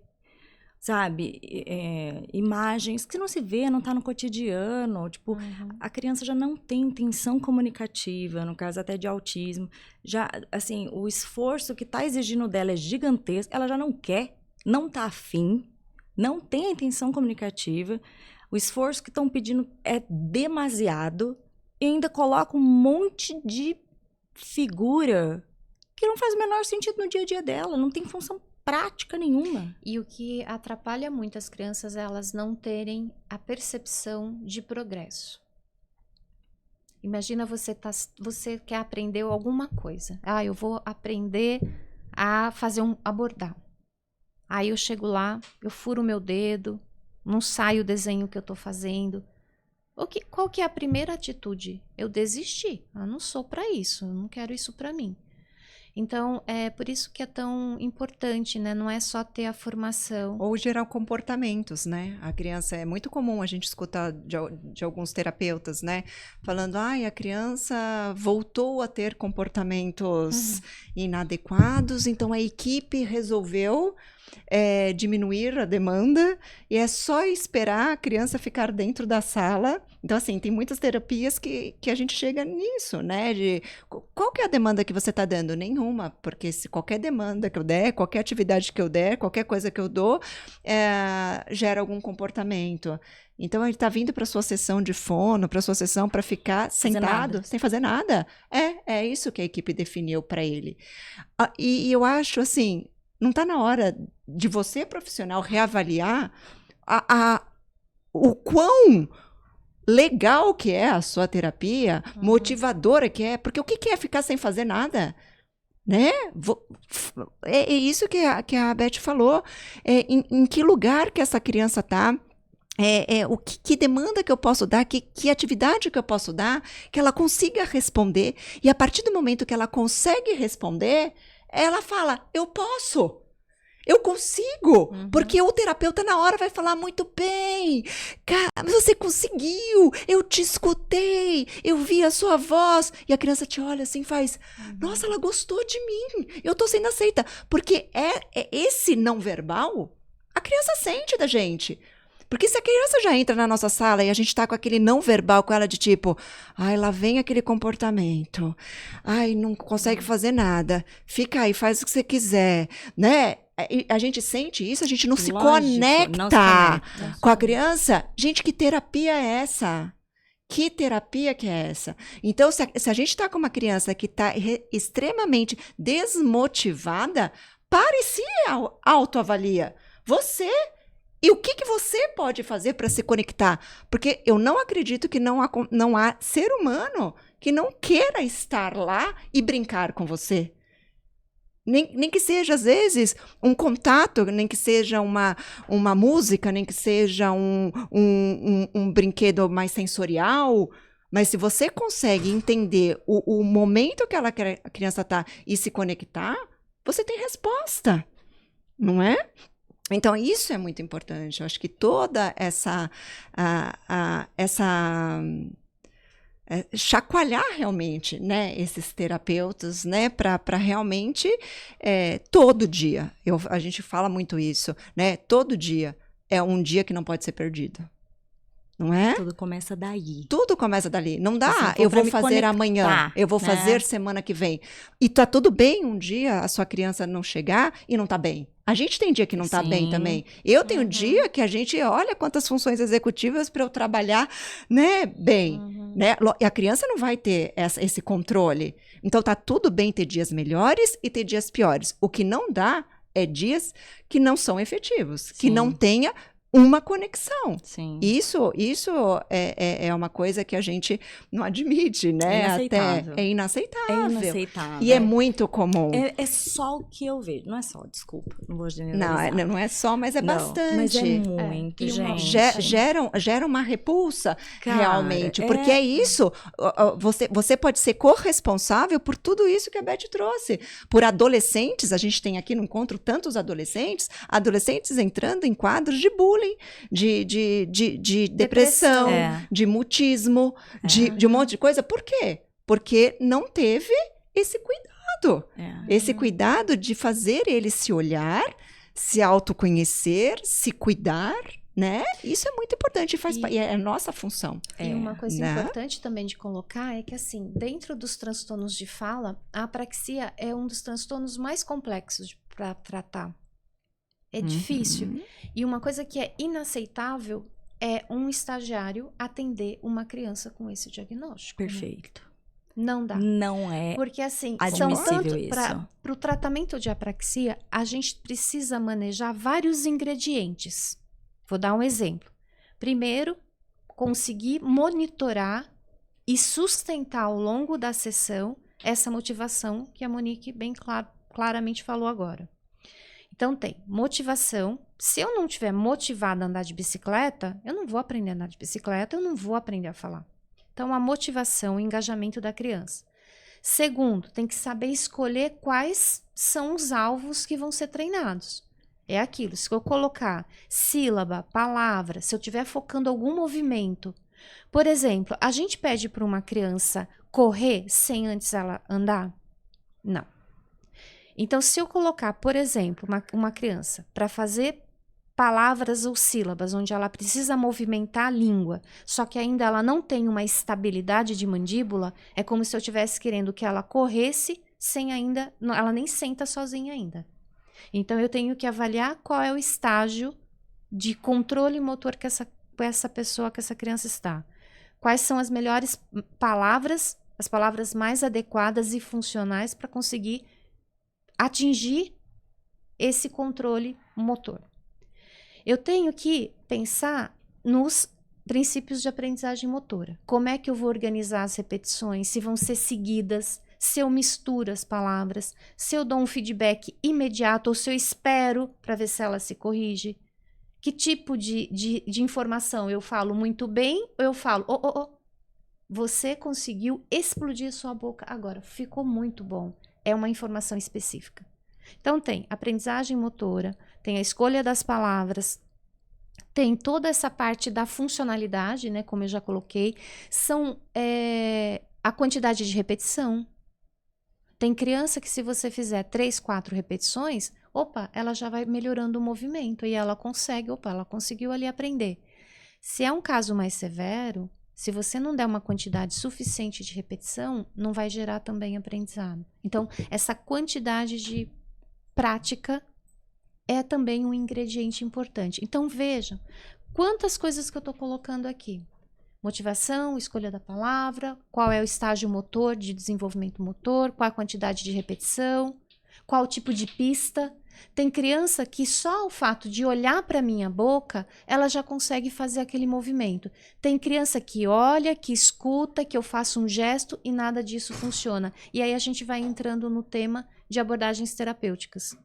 sabe? Imagens que não se vê, não tá no cotidiano. Tipo, a criança já não tem intenção comunicativa, no caso até de autismo. Já, assim, o esforço que tá exigindo dela é gigantesco. Ela já não quer, não tá afim, não tem a intenção comunicativa. O esforço que estão pedindo é demasiado. E ainda coloca um monte de figura que não faz o menor sentido no dia a dia dela. Não tem função prática nenhuma. E o que atrapalha muito as crianças é elas não terem a percepção de progresso. Imagina você quer aprender alguma coisa. Eu vou aprender a fazer a bordar. Aí eu chego lá, eu furo o meu dedo, não sai o desenho que eu estou fazendo. Qual que é a primeira atitude? Eu desisti. Eu não sou para isso, eu não quero isso para mim. Então, é por isso que é tão importante, né? Não é só ter a formação. Ou gerar comportamentos, né? A criança, é muito comum a gente escutar de alguns terapeutas, né? Falando, a criança voltou a ter comportamentos inadequados, então a equipe resolveu diminuir a demanda e é só esperar a criança ficar dentro da sala. Então, assim, tem muitas terapias que a gente chega nisso, né? De qual que é a demanda que você está dando? Nenhuma, porque se qualquer demanda que eu der, qualquer atividade que eu der, qualquer coisa que eu dou, gera algum comportamento. Então, ele está vindo para sua sessão de fono, para sua sessão para ficar sentado, sem fazer nada. É isso que a equipe definiu para ele. E eu acho, assim, não está na hora de você, profissional, reavaliar o quão legal que é a sua terapia, motivadora que é, porque o que é ficar sem fazer nada? Né? É isso que a Beth falou. Em que lugar que essa criança está? Que demanda que eu posso dar, que atividade que eu posso dar, que ela consiga responder. E a partir do momento que ela consegue responder, ela fala, eu posso. Eu consigo, porque o terapeuta na hora vai falar muito bem. Cara, você conseguiu, eu te escutei, eu vi a sua voz. E a criança te olha assim e faz, nossa, ela gostou de mim, eu tô sendo aceita. Porque esse não verbal, a criança sente da gente. Porque se a criança já entra na nossa sala e a gente tá com aquele não verbal com ela de tipo, lá vem aquele comportamento, não consegue fazer nada, fica aí, faz o que você quiser, né? A gente sente isso, a gente não se conecta com a criança. Gente, que terapia é essa? Que terapia que é essa? Então, se a gente está com uma criança que está extremamente desmotivada, pare e se autoavalia. Você... E o que você pode fazer para se conectar? Porque eu não acredito que não há ser humano que não queira estar lá e brincar com você. Nem que seja, às vezes, um contato, nem que seja uma música, nem que seja um brinquedo mais sensorial. Mas se você consegue entender o momento que a criança está e se conectar, você tem resposta, não é? Então, isso é muito importante. Eu acho que toda essa chacoalhar realmente, né, esses terapeutas, né, para realmente todo dia. A gente fala muito isso, né? Todo dia é um dia que não pode ser perdido. Não é? Tudo começa daí. Tudo começa dali. Não dá, Se não for eu pra vou me fazer amanhã, conectar, eu vou né? fazer semana que vem. E tá tudo bem um dia a sua criança não chegar e não tá bem. A gente tem dia que não tá bem Sim. também. Eu tenho dia que a gente olha quantas funções executivas para eu trabalhar, né, bem. Né? E a criança não vai ter esse controle. Então tá tudo bem ter dias melhores e ter dias piores. O que não dá é dias que não são efetivos, que Sim. não tenha uma conexão. Sim. Isso é uma coisa que a gente não admite, né? Inaceitável. Até é inaceitável. É inaceitável. E é muito comum. É só o que eu vejo. Não é só, desculpa. Não vou generalizar. Não é só, mas é Não, bastante. Mas é muito, E uma- gente. Gera uma repulsa, Cara, realmente. Porque é isso. Você pode ser corresponsável por tudo isso que a Beth trouxe. Por adolescentes, a gente tem aqui no encontro tantos adolescentes entrando em quadros de bullying, de depressão, de mutismo, de um monte de coisa. Por quê? Porque não teve esse cuidado. Esse cuidado de fazer ele se olhar, se autoconhecer, se cuidar, né? Isso é muito importante e é a nossa função. E uma coisa né? importante também de colocar é que, assim, dentro dos transtornos de fala, a apraxia é um dos transtornos mais complexos para tratar. É difícil. E uma coisa que é inaceitável é um estagiário atender uma criança com esse diagnóstico. né? Perfeito. Não dá. Não é Porque, assim, admissível isso. para o tratamento de apraxia, a gente precisa manejar vários ingredientes. Vou dar um exemplo. Primeiro, conseguir monitorar e sustentar ao longo da sessão essa motivação que a Monique bem claramente falou agora. Então, tem motivação. Se eu não estiver motivada a andar de bicicleta, eu não vou aprender a andar de bicicleta, eu não vou aprender a falar. Então, a motivação, o engajamento da criança. Segundo, tem que saber escolher quais são os alvos que vão ser treinados. É aquilo, se eu colocar sílaba, palavra, se eu estiver focando algum movimento. Por exemplo, a gente pede para uma criança correr sem antes ela andar? Não. Então, se eu colocar, por exemplo, uma criança para fazer palavras ou sílabas, onde ela precisa movimentar a língua, só que ainda ela não tem uma estabilidade de mandíbula, é como se eu estivesse querendo que ela corresse sem ainda, ela nem senta sozinha ainda. Então, eu tenho que avaliar qual é o estágio de controle motor que essa criança está. Quais são as melhores palavras, as palavras mais adequadas e funcionais para conseguir atingir esse controle motor. Eu tenho que pensar nos princípios de aprendizagem motora. Como é que eu vou organizar as repetições? Se vão ser seguidas, se eu misturo as palavras, se eu dou um feedback imediato ou se eu espero para ver se ela se corrige. Que tipo de informação? Eu falo muito bem ou eu falo, você conseguiu explodir sua boca agora, ficou muito bom. É uma informação específica. Então, tem aprendizagem motora, tem a escolha das palavras, tem toda essa parte da funcionalidade, né, como eu já coloquei, são a quantidade de repetição. Tem criança que se você fizer 3, 4 repetições, ela já vai melhorando o movimento e ela ela conseguiu ali aprender. Se é um caso mais severo, se você não der uma quantidade suficiente de repetição, não vai gerar também aprendizado. Então, essa quantidade de prática é também um ingrediente importante. Então, vejam quantas coisas que eu estou colocando aqui. Motivação, escolha da palavra, qual é o estágio motor de desenvolvimento motor, qual a quantidade de repetição, qual o tipo de pista. Tem criança que só o fato de olhar para minha boca, ela já consegue fazer aquele movimento. Tem criança que olha, que escuta, que eu faço um gesto e nada disso funciona. E aí a gente vai entrando no tema de abordagens terapêuticas.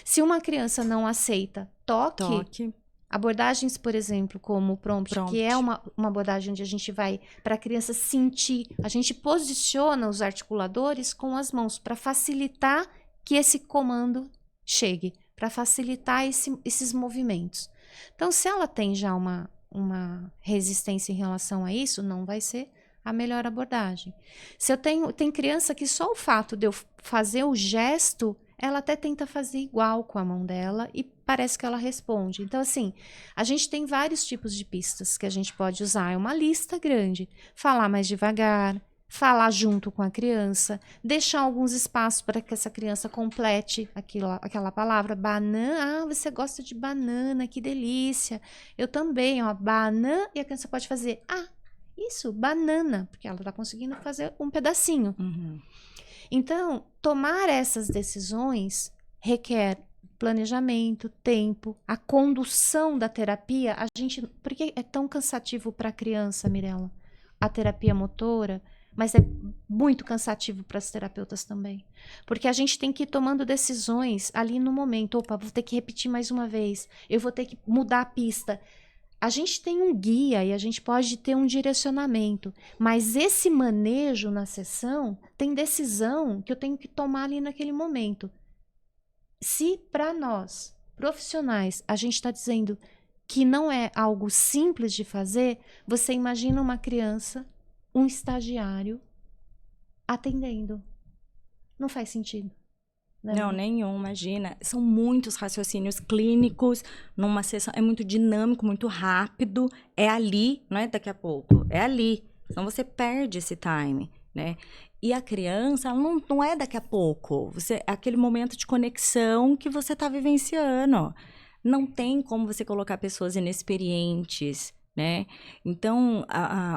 Se uma criança não aceita toque. Abordagens, por exemplo, como o prompt, que é uma abordagem onde a gente vai para a criança sentir, a gente posiciona os articuladores com as mãos para facilitar que esse comando chegue, para facilitar esses movimentos. Então, se ela tem já uma resistência em relação a isso, não vai ser a melhor abordagem. Se eu tem criança que só o fato de eu fazer o gesto, ela até tenta fazer igual com a mão dela e parece que ela responde. Então, assim, a gente tem vários tipos de pistas que a gente pode usar. É uma lista grande. Falar mais devagar, falar junto com a criança, deixar alguns espaços para que essa criança complete aquela palavra. Banana, ah, você gosta de banana, que delícia. Eu também, ó, banana, e a criança pode fazer, ah, isso, banana, porque ela está conseguindo fazer um pedacinho. Uhum. Então, tomar essas decisões requer planejamento, tempo, a condução da terapia. Por que é tão cansativo para a criança, Mirella? A terapia motora, mas é muito cansativo para as terapeutas também. Porque a gente tem que ir tomando decisões ali no momento. Opa, vou ter que repetir mais uma vez. Eu vou ter que mudar a pista. A gente tem um guia e a gente pode ter um direcionamento, mas esse manejo na sessão tem decisão que eu tenho que tomar ali naquele momento. Se para nós, profissionais, a gente está dizendo que não é algo simples de fazer, você imagina uma criança, um estagiário, atendendo. Não faz sentido. Não, nenhum, imagina. São muitos raciocínios clínicos numa sessão. É muito dinâmico, muito rápido. É ali, não é daqui a pouco. É ali. Então você perde esse time, né? E a criança, ela não é daqui a pouco. É aquele momento de conexão que você está vivenciando. Não tem como você colocar pessoas inexperientes, né? Então,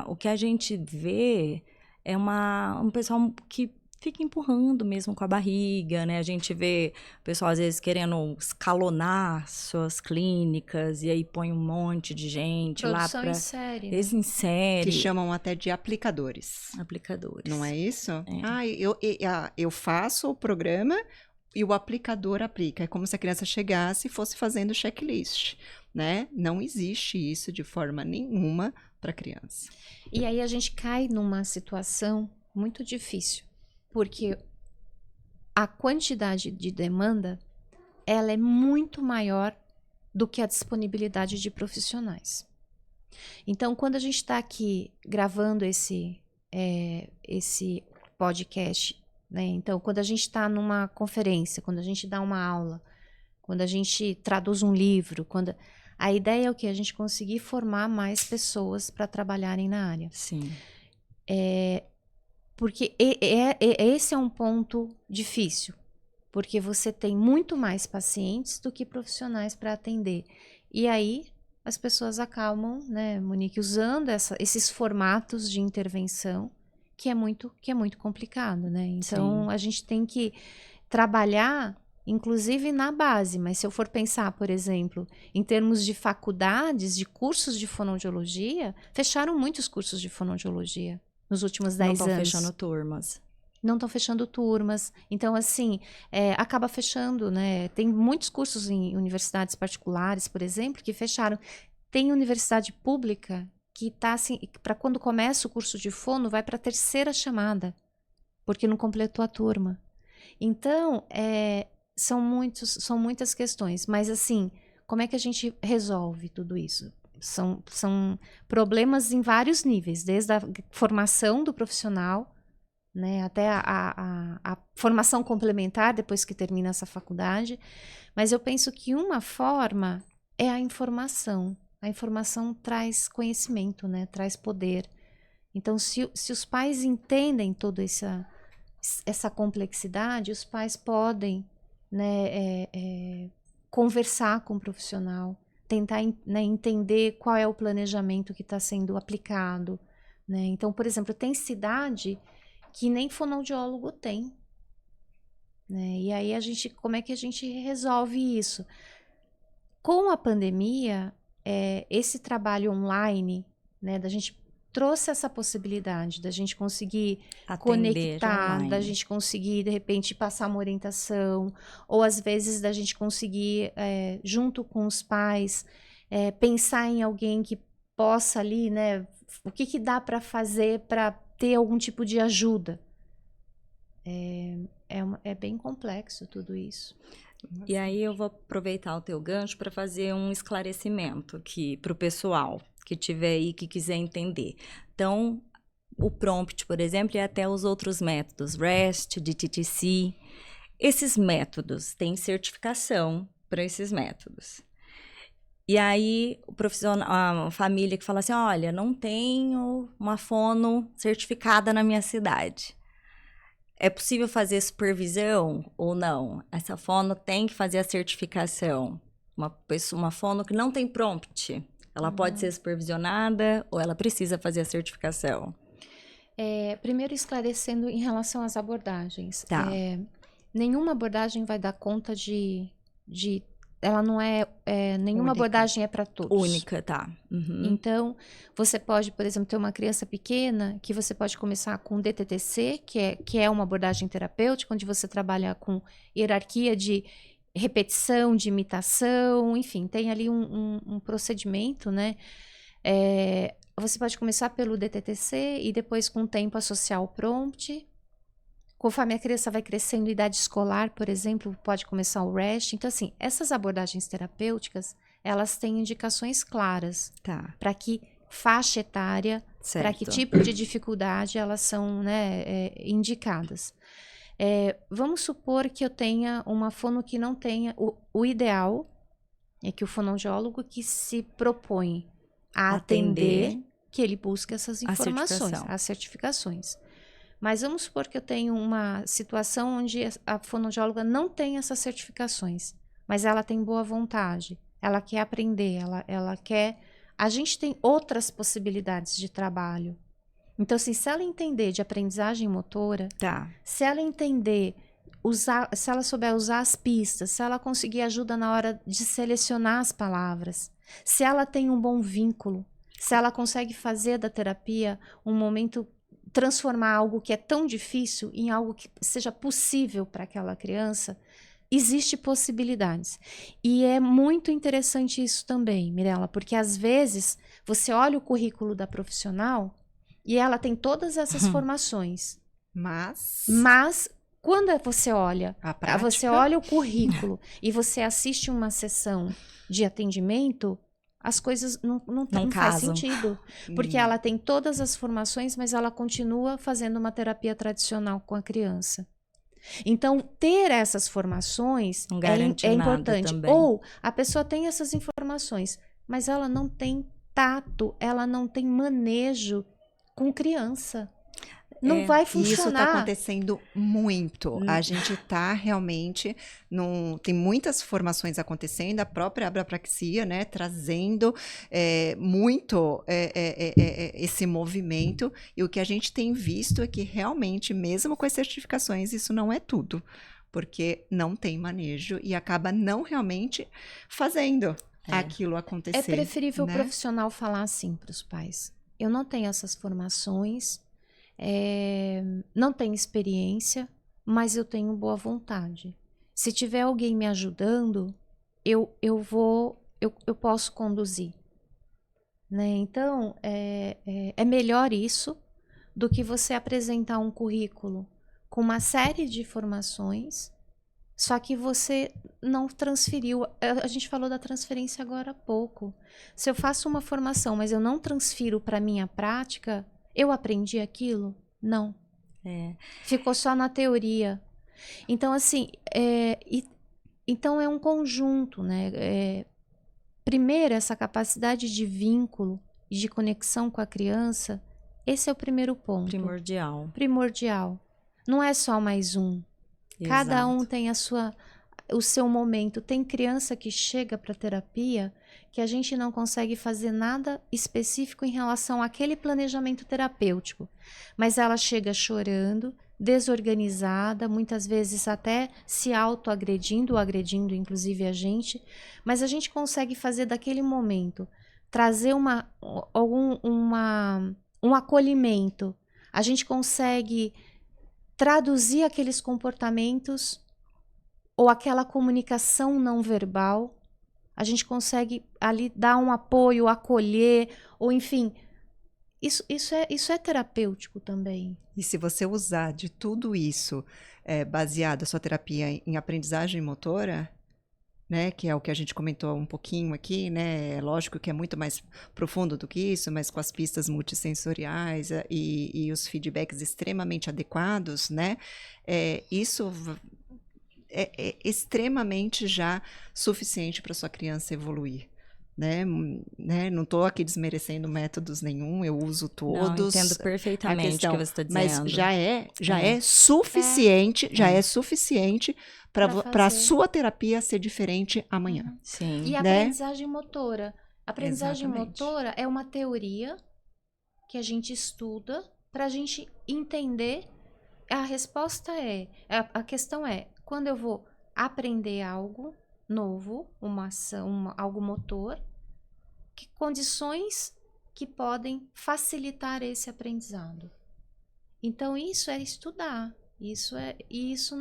o que a gente vê é um pessoal que fica empurrando mesmo com a barriga, né? A gente vê o pessoal, às vezes, querendo escalonar suas clínicas e aí põe um monte de gente Produção lá para... em série. Eles em série. Que chamam até de aplicadores. Aplicadores. Não é isso? É. Eu faço o programa e o aplicador aplica. É como se a criança chegasse e fosse fazendo checklist, né? Não existe isso de forma nenhuma para criança. E aí a gente cai numa situação muito difícil, porque a quantidade de demanda, ela é muito maior do que a disponibilidade de profissionais. Então, quando a gente está aqui gravando esse podcast, né? Então, quando a gente está numa conferência, quando a gente dá uma aula, quando a gente traduz um livro, a ideia é o que? A gente conseguir formar mais pessoas para trabalharem na área. Sim. Porque esse é um ponto difícil, porque você tem muito mais pacientes do que profissionais para atender. E aí as pessoas acabam, né, Monique, usando esses formatos de intervenção, que é muito complicado, né? Então, Sim. a gente tem que trabalhar, inclusive na base, mas se eu for pensar, por exemplo, em termos de faculdades, de cursos de fonoaudiologia, fecharam muitos cursos de fonoaudiologia nos últimos 10 anos. Não estão fechando turmas. Não estão fechando turmas. Então, assim, acaba fechando, né? Tem muitos cursos em universidades particulares, por exemplo, que fecharam. Tem universidade pública que está assim, para quando começa o curso de fono, vai para a terceira chamada, porque não completou a turma. Então, são muitas questões. Mas, assim, como é que a gente resolve tudo isso? São problemas em vários níveis, desde a formação do profissional, né, até a formação complementar depois que termina essa faculdade. Mas eu penso que uma forma é a informação. A informação traz conhecimento, né, traz poder. Então, se os pais entendem toda essa complexidade, os pais podem, né, conversar com o profissional, tentar, né, entender qual é o planejamento que está sendo aplicado, né? Então, por exemplo, tem cidade que nem fonoaudiólogo tem, né? E aí como é que a gente resolve isso? Com a pandemia, esse trabalho online, né, da gente trouxe essa possibilidade da gente conseguir conectar, da gente conseguir, de repente, passar uma orientação, ou às vezes da gente conseguir, junto com os pais, pensar em alguém que possa ali, né, o que dá para fazer para ter algum tipo de ajuda. É bem complexo tudo isso. E aí eu vou aproveitar o teu gancho para fazer um esclarecimento aqui para o pessoal que tiver aí, que quiser entender. Então, o prompt, por exemplo, e até os outros métodos, REST, DTTC. Esses métodos têm certificação para esses métodos. E aí, o profissional, a família que fala assim, olha, não tenho uma fono certificada na minha cidade. É possível fazer supervisão ou não? Essa fono tem que fazer a certificação. Uma fono que não tem prompt, ela pode ser supervisionada ou ela precisa fazer a certificação? Primeiro esclarecendo em relação às abordagens. Tá. Nenhuma abordagem vai dar conta ela não nenhuma Única. abordagem é para todos. Única, tá. Uhum. Então, você pode, por exemplo, ter uma criança pequena que você pode começar com DTTC, que é uma abordagem terapêutica, onde você trabalha com hierarquia de repetição, de imitação, enfim, tem ali um procedimento, né? Você pode começar pelo DTTC e depois, com o tempo, associar o prompt. Conforme a criança vai crescendo, idade escolar, por exemplo, pode começar o REST. Então, assim, essas abordagens terapêuticas, elas têm indicações claras Tá, para que faixa etária, para que certo. tipo de dificuldade elas são, né, indicadas. Vamos supor que eu tenha uma fono que não tenha... O ideal é que o fonoaudiólogo que se propõe a atender, que ele busque essas a informações, certificação. as certificações. Mas vamos supor que eu tenho uma situação onde a fonoaudióloga não tem essas certificações, mas ela tem boa vontade, ela quer aprender, ela quer... A gente tem outras possibilidades de trabalho. Então, assim, se ela entender de aprendizagem motora, Tá, se ela entender, se ela souber usar as pistas, se ela conseguir ajuda na hora de selecionar as palavras, se ela tem um bom vínculo, se ela consegue fazer da terapia um momento, transformar algo que é tão difícil em algo que seja possível para aquela criança, existem possibilidades. E é muito interessante isso também, Mirella, porque às vezes você olha o currículo da profissional e ela tem todas essas formações. Mas quando você olha, A prática? você olha o currículo e você assiste uma sessão de atendimento, as coisas não faz casam. sentido. Porque ela tem todas as formações, mas ela continua fazendo uma terapia tradicional com a criança. Então, ter essas formações Não garante é nada importante. também. Ou a pessoa tem essas informações, mas ela não tem tato, ela não tem manejo com criança. Não vai E isso está funcionar. acontecendo muito. A gente está realmente tem muitas formações acontecendo, a própria abrapraxia, né, trazendo muito esse movimento. E o que a gente tem visto é que realmente, mesmo com as certificações, isso não é tudo, porque não tem manejo e acaba não realmente fazendo aquilo acontecer. É preferível o né? profissional falar assim para os pais: eu não tenho essas formações, não tenho experiência, mas eu tenho boa vontade. Se tiver alguém me ajudando, eu posso conduzir. Né? Então, é melhor isso do que você apresentar um currículo com uma série de formações, só que você não transferiu. A gente falou da transferência agora há pouco. Se eu faço uma formação, mas eu não transfiro para a minha prática, eu aprendi aquilo? Não. Ficou só na teoria. Então, assim, então é um conjunto, né? Primeiro, essa capacidade de vínculo e de conexão com a criança, esse é o primeiro ponto. Primordial. Não é só mais um. Cada um tem o seu momento. Tem criança que chega para terapia que a gente não consegue fazer nada específico em relação àquele planejamento terapêutico. Mas ela chega chorando, desorganizada, muitas vezes até se autoagredindo, ou agredindo inclusive a gente. Mas a gente consegue fazer daquele momento, trazer um acolhimento. A gente consegue traduzir aqueles comportamentos ou aquela comunicação não verbal. A gente consegue ali dar um apoio, acolher, ou enfim, isso é terapêutico também. E se você usar de tudo isso, baseado a sua terapia em aprendizagem motora, né, que é o que a gente comentou um pouquinho aqui, né, é lógico que é muito mais profundo do que isso, mas com as pistas multissensoriais e os feedbacks extremamente adequados, né, isso é extremamente já suficiente para sua criança evoluir. Né? Não estou aqui desmerecendo métodos nenhum, eu uso todos. Não, entendo perfeitamente o que você está dizendo. Mas já é suficiente, é suficiente para a sua terapia ser diferente amanhã. Sim. E a né? aprendizagem motora. A aprendizagem Exatamente. motora é uma teoria que a gente estuda para a gente entender. A resposta a questão é, quando eu vou aprender algo novo, uma ação, algo motor, que condições que podem facilitar esse aprendizado. Então isso é estudar. Isso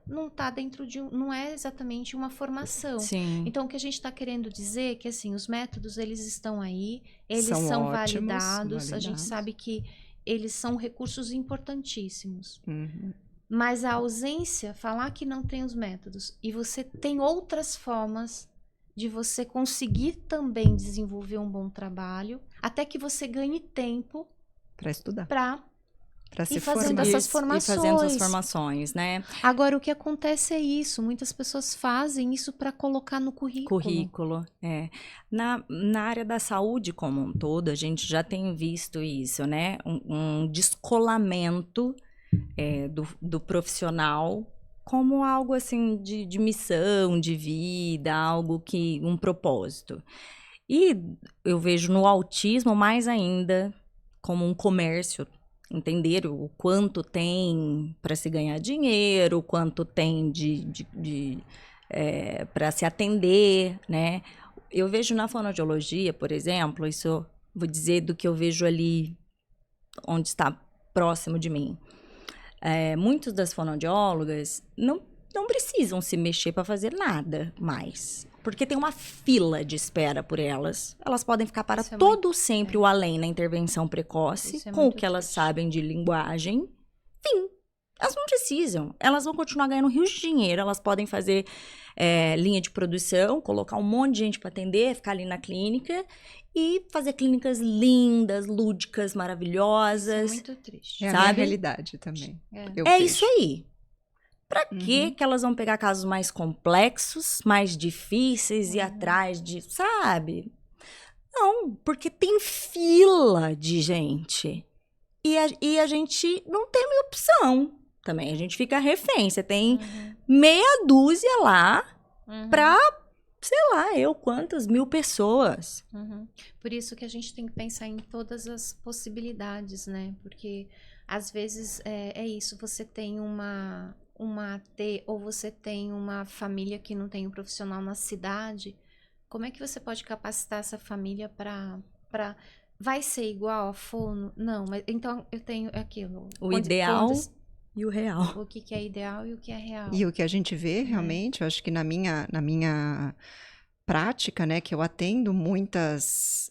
não tá dentro não é exatamente uma formação. Sim. Então o que a gente está querendo dizer é que assim, os métodos eles estão aí, eles São são ótimos, validados, a gente sabe que eles são recursos importantíssimos. Uhum. Mas a ausência, falar que não tem os métodos e você tem outras formas de você conseguir também desenvolver um bom trabalho, até que você ganhe tempo para estudar, para se fazendo formar. essas formações. E fazendo essas formações, né? Agora, o que acontece é isso, muitas pessoas fazem isso para colocar no currículo. Na área da saúde como um todo, a gente já tem visto isso, né? Um descolamento do profissional como algo assim de missão, de vida, um propósito. E eu vejo no autismo mais ainda como um comércio, entender o quanto tem para se ganhar dinheiro, o quanto tem para se atender, né? Eu vejo na fonoaudiologia, por exemplo, isso vou dizer do que eu vejo ali onde está próximo de mim. Muitas das fonoaudiólogas não precisam se mexer para fazer nada mais. Porque tem uma fila de espera por elas. Elas podem ficar para todo sempre o além na intervenção precoce, com o que elas sabem de linguagem. Enfim, elas não precisam. Elas vão continuar ganhando rios de dinheiro. Elas podem fazer linha de produção, colocar um monte de gente para atender, ficar ali na clínica e fazer clínicas lindas, lúdicas, maravilhosas. Isso é muito triste. É a minha realidade também. Isso aí. Pra que elas vão pegar casos mais complexos, mais difíceis e atrás de, sabe? Não, porque tem fila de gente. E a gente não tem opção também. A gente fica refém. Você tem meia dúzia lá pra, sei lá, quantas mil pessoas. Por isso que a gente tem que pensar em todas as possibilidades, né? Porque, às vezes, é isso. Você tem uma AT ou você tem uma família que não tem um profissional na cidade, como é que você pode capacitar essa família para vai ser igual a fono? Não, mas então eu tenho aquilo. O ideal e o real. O que é ideal e o que é real. E o que a gente vê realmente, eu acho que na minha prática, né, que eu atendo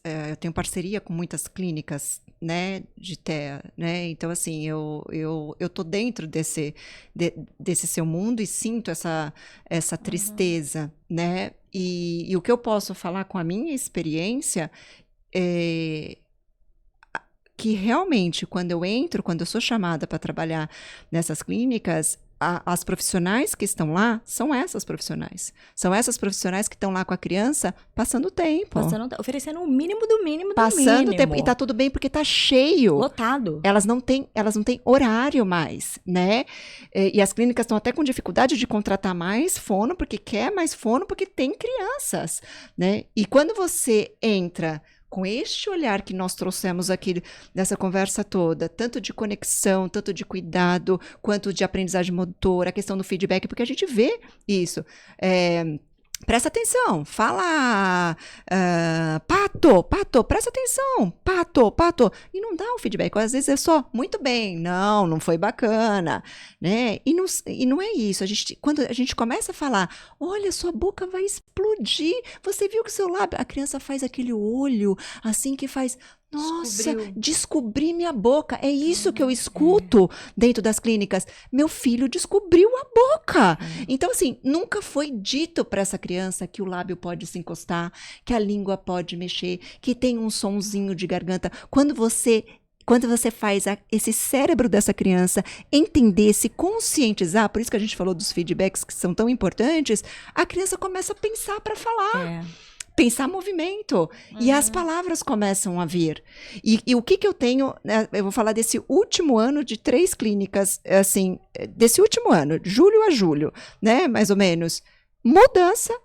eu tenho parceria com muitas clínicas, né, de TEA, né, então assim, eu tô dentro desse seu mundo e sinto essa tristeza, né, e o que eu posso falar com a minha experiência é que realmente, quando eu sou chamada para trabalhar nessas clínicas, as profissionais que estão lá são essas profissionais. São essas profissionais que estão lá com a criança passando tempo. Oferecendo o mínimo do mínimo do passando mínimo. Tempo. E tá tudo bem porque tá cheio. Lotado. Elas não têm horário mais, né? E as clínicas estão até com dificuldade de contratar mais fono, porque quer mais fono, porque tem crianças, né? E quando você entra com este olhar que nós trouxemos aqui nessa conversa toda, tanto de conexão, tanto de cuidado, quanto de aprendizagem motora, a questão do feedback, porque a gente vê isso. Presta atenção, fala, Pato, presta atenção, Pato. E não dá o feedback, às vezes é só, muito bem, não foi bacana, né? E não é isso, quando a gente começa a falar, olha, sua boca vai explodir, você viu que seu lábio, a criança faz aquele olho, assim que faz, Nossa, descobri minha boca. É isso que eu escuto dentro das clínicas. Meu filho descobriu a boca. Então, assim, nunca foi dito para essa criança que o lábio pode se encostar, que a língua pode mexer, que tem um sonzinho de garganta. Quando você faz esse cérebro dessa criança entender, se conscientizar, por isso que a gente falou dos feedbacks que são tão importantes, a criança começa a pensar para falar. Pensar movimento. E as palavras começam a vir. E o que eu tenho, né, eu vou falar desse último ano de 3 clínicas, assim, desse último ano, julho a julho, né, mais ou menos. Mudança,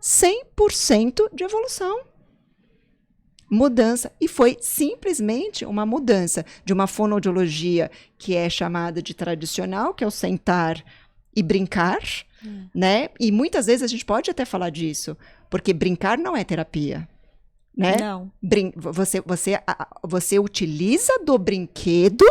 100% de evolução. Mudança. E foi simplesmente uma mudança de uma fonoaudiologia que é chamada de tradicional, que é o sentar e brincar, né? E muitas vezes a gente pode até falar disso, porque brincar não é terapia, né? Não. Você utiliza do brinquedo,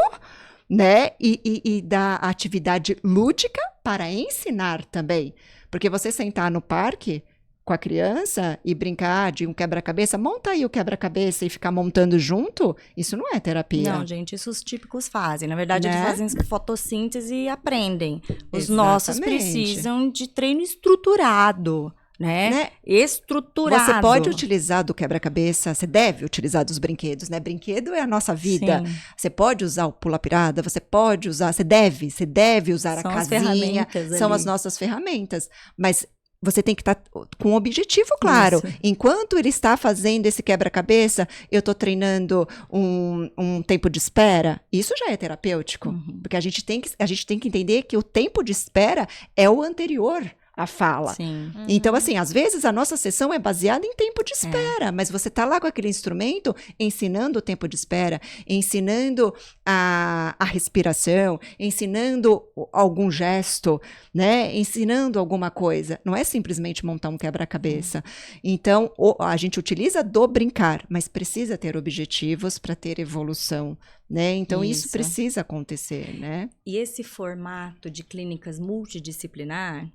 né? E da atividade lúdica para ensinar também. Porque você sentar no parque com a criança e brincar de um quebra-cabeça, monta aí o quebra-cabeça e ficar montando junto, isso não é terapia. Não, gente, isso os típicos fazem. Na verdade, Né? eles fazem fotossíntese e aprendem. Os Exatamente. nossos precisam de treino estruturado, né? Estruturado. Você pode utilizar do quebra-cabeça, você deve utilizar dos brinquedos, né? Brinquedo é a nossa vida. Sim. Você pode usar o pula-pirada, você pode usar, você deve usar São a as casinha, ferramentas são ali. as nossas ferramentas. Mas você tem que estar com um objetivo claro. Isso. Enquanto ele está fazendo esse quebra-cabeça, eu estou treinando um tempo de espera. Isso já é terapêutico. Porque a gente tem que entender que o tempo de espera é o anterior à fala. Sim. Então, assim, às vezes a nossa sessão é baseada em tempo de espera, mas você está lá com aquele instrumento ensinando o tempo de espera, ensinando a respiração, ensinando algum gesto, né? Ensinando alguma coisa. Não é simplesmente montar um quebra-cabeça. Então, a gente utiliza do brincar, mas precisa ter objetivos para ter evolução, né? Então, isso Isso. precisa acontecer, né? E esse formato de clínicas multidisciplinar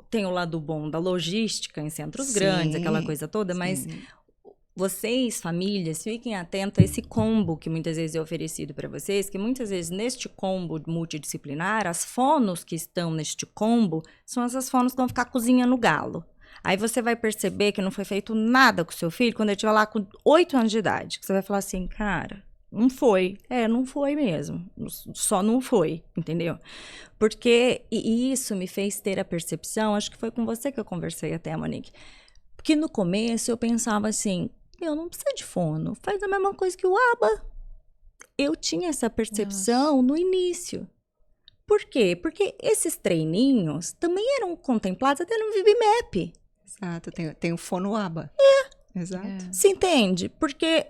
tem o lado bom da logística em centros grandes, aquela coisa toda, mas Sim. vocês, famílias, fiquem atentos a esse combo que muitas vezes é oferecido para vocês, que muitas vezes neste combo multidisciplinar, as fonos que estão neste combo são essas fonos que vão ficar cozinhando o galo. Aí você vai perceber que não foi feito nada com o seu filho quando ele estiver lá com 8 anos de idade. Que você vai falar assim, cara, não foi. Não foi mesmo. Só não foi, entendeu? Porque e isso me fez ter a percepção, acho que foi com você que eu conversei até, Monique, porque no começo eu pensava assim, eu não preciso de fono, faz a mesma coisa que o ABA. Eu tinha essa percepção no início. Por quê? Porque esses treininhos também eram contemplados até no VibiMap. Exato, tem o fonoaba. Exato. Se entende? Porque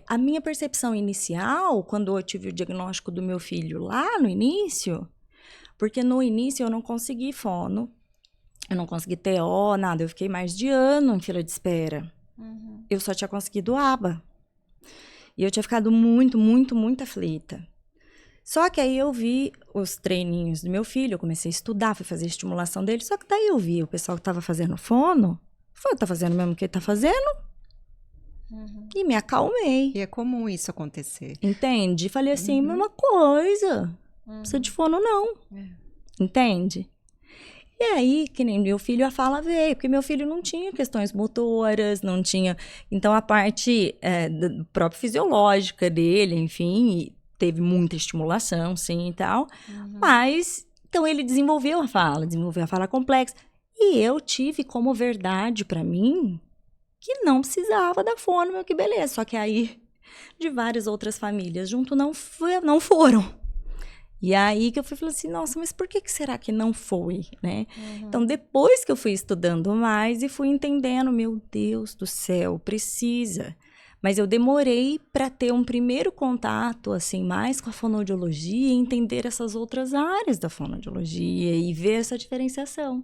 a minha percepção inicial, quando eu tive o diagnóstico do meu filho lá no início, porque no início eu não consegui fono, eu não consegui TO, nada, eu fiquei mais de ano em fila de espera. Eu só tinha conseguido ABA. E eu tinha ficado muito, muito, muito aflita. Só que aí eu vi os treininhos do meu filho, eu comecei a estudar, fui fazer a estimulação dele, só que daí eu vi o pessoal que estava fazendo fono, tá fazendo mesmo o que ele tá fazendo? E me acalmei. E é comum isso acontecer. Entende? Falei assim, mesma coisa. Não precisa de fono, não. Entende? E aí, que nem meu filho, a fala veio, porque meu filho não tinha questões motoras, não tinha... Então, a parte própria fisiológica dele, enfim, teve muita estimulação, sim, e tal. Mas, então, ele desenvolveu a fala complexa. E eu tive como verdade pra mim que não precisava da fono, meu, que beleza. Só que aí, de várias outras famílias junto, não foram. E aí que eu fui falando assim, nossa, mas por que será que não foi, né? Então, depois que eu fui estudando mais e fui entendendo, meu Deus do céu, precisa. Mas eu demorei para ter um primeiro contato, assim, mais com a fonoaudiologia e entender essas outras áreas da fonoaudiologia e ver essa diferenciação.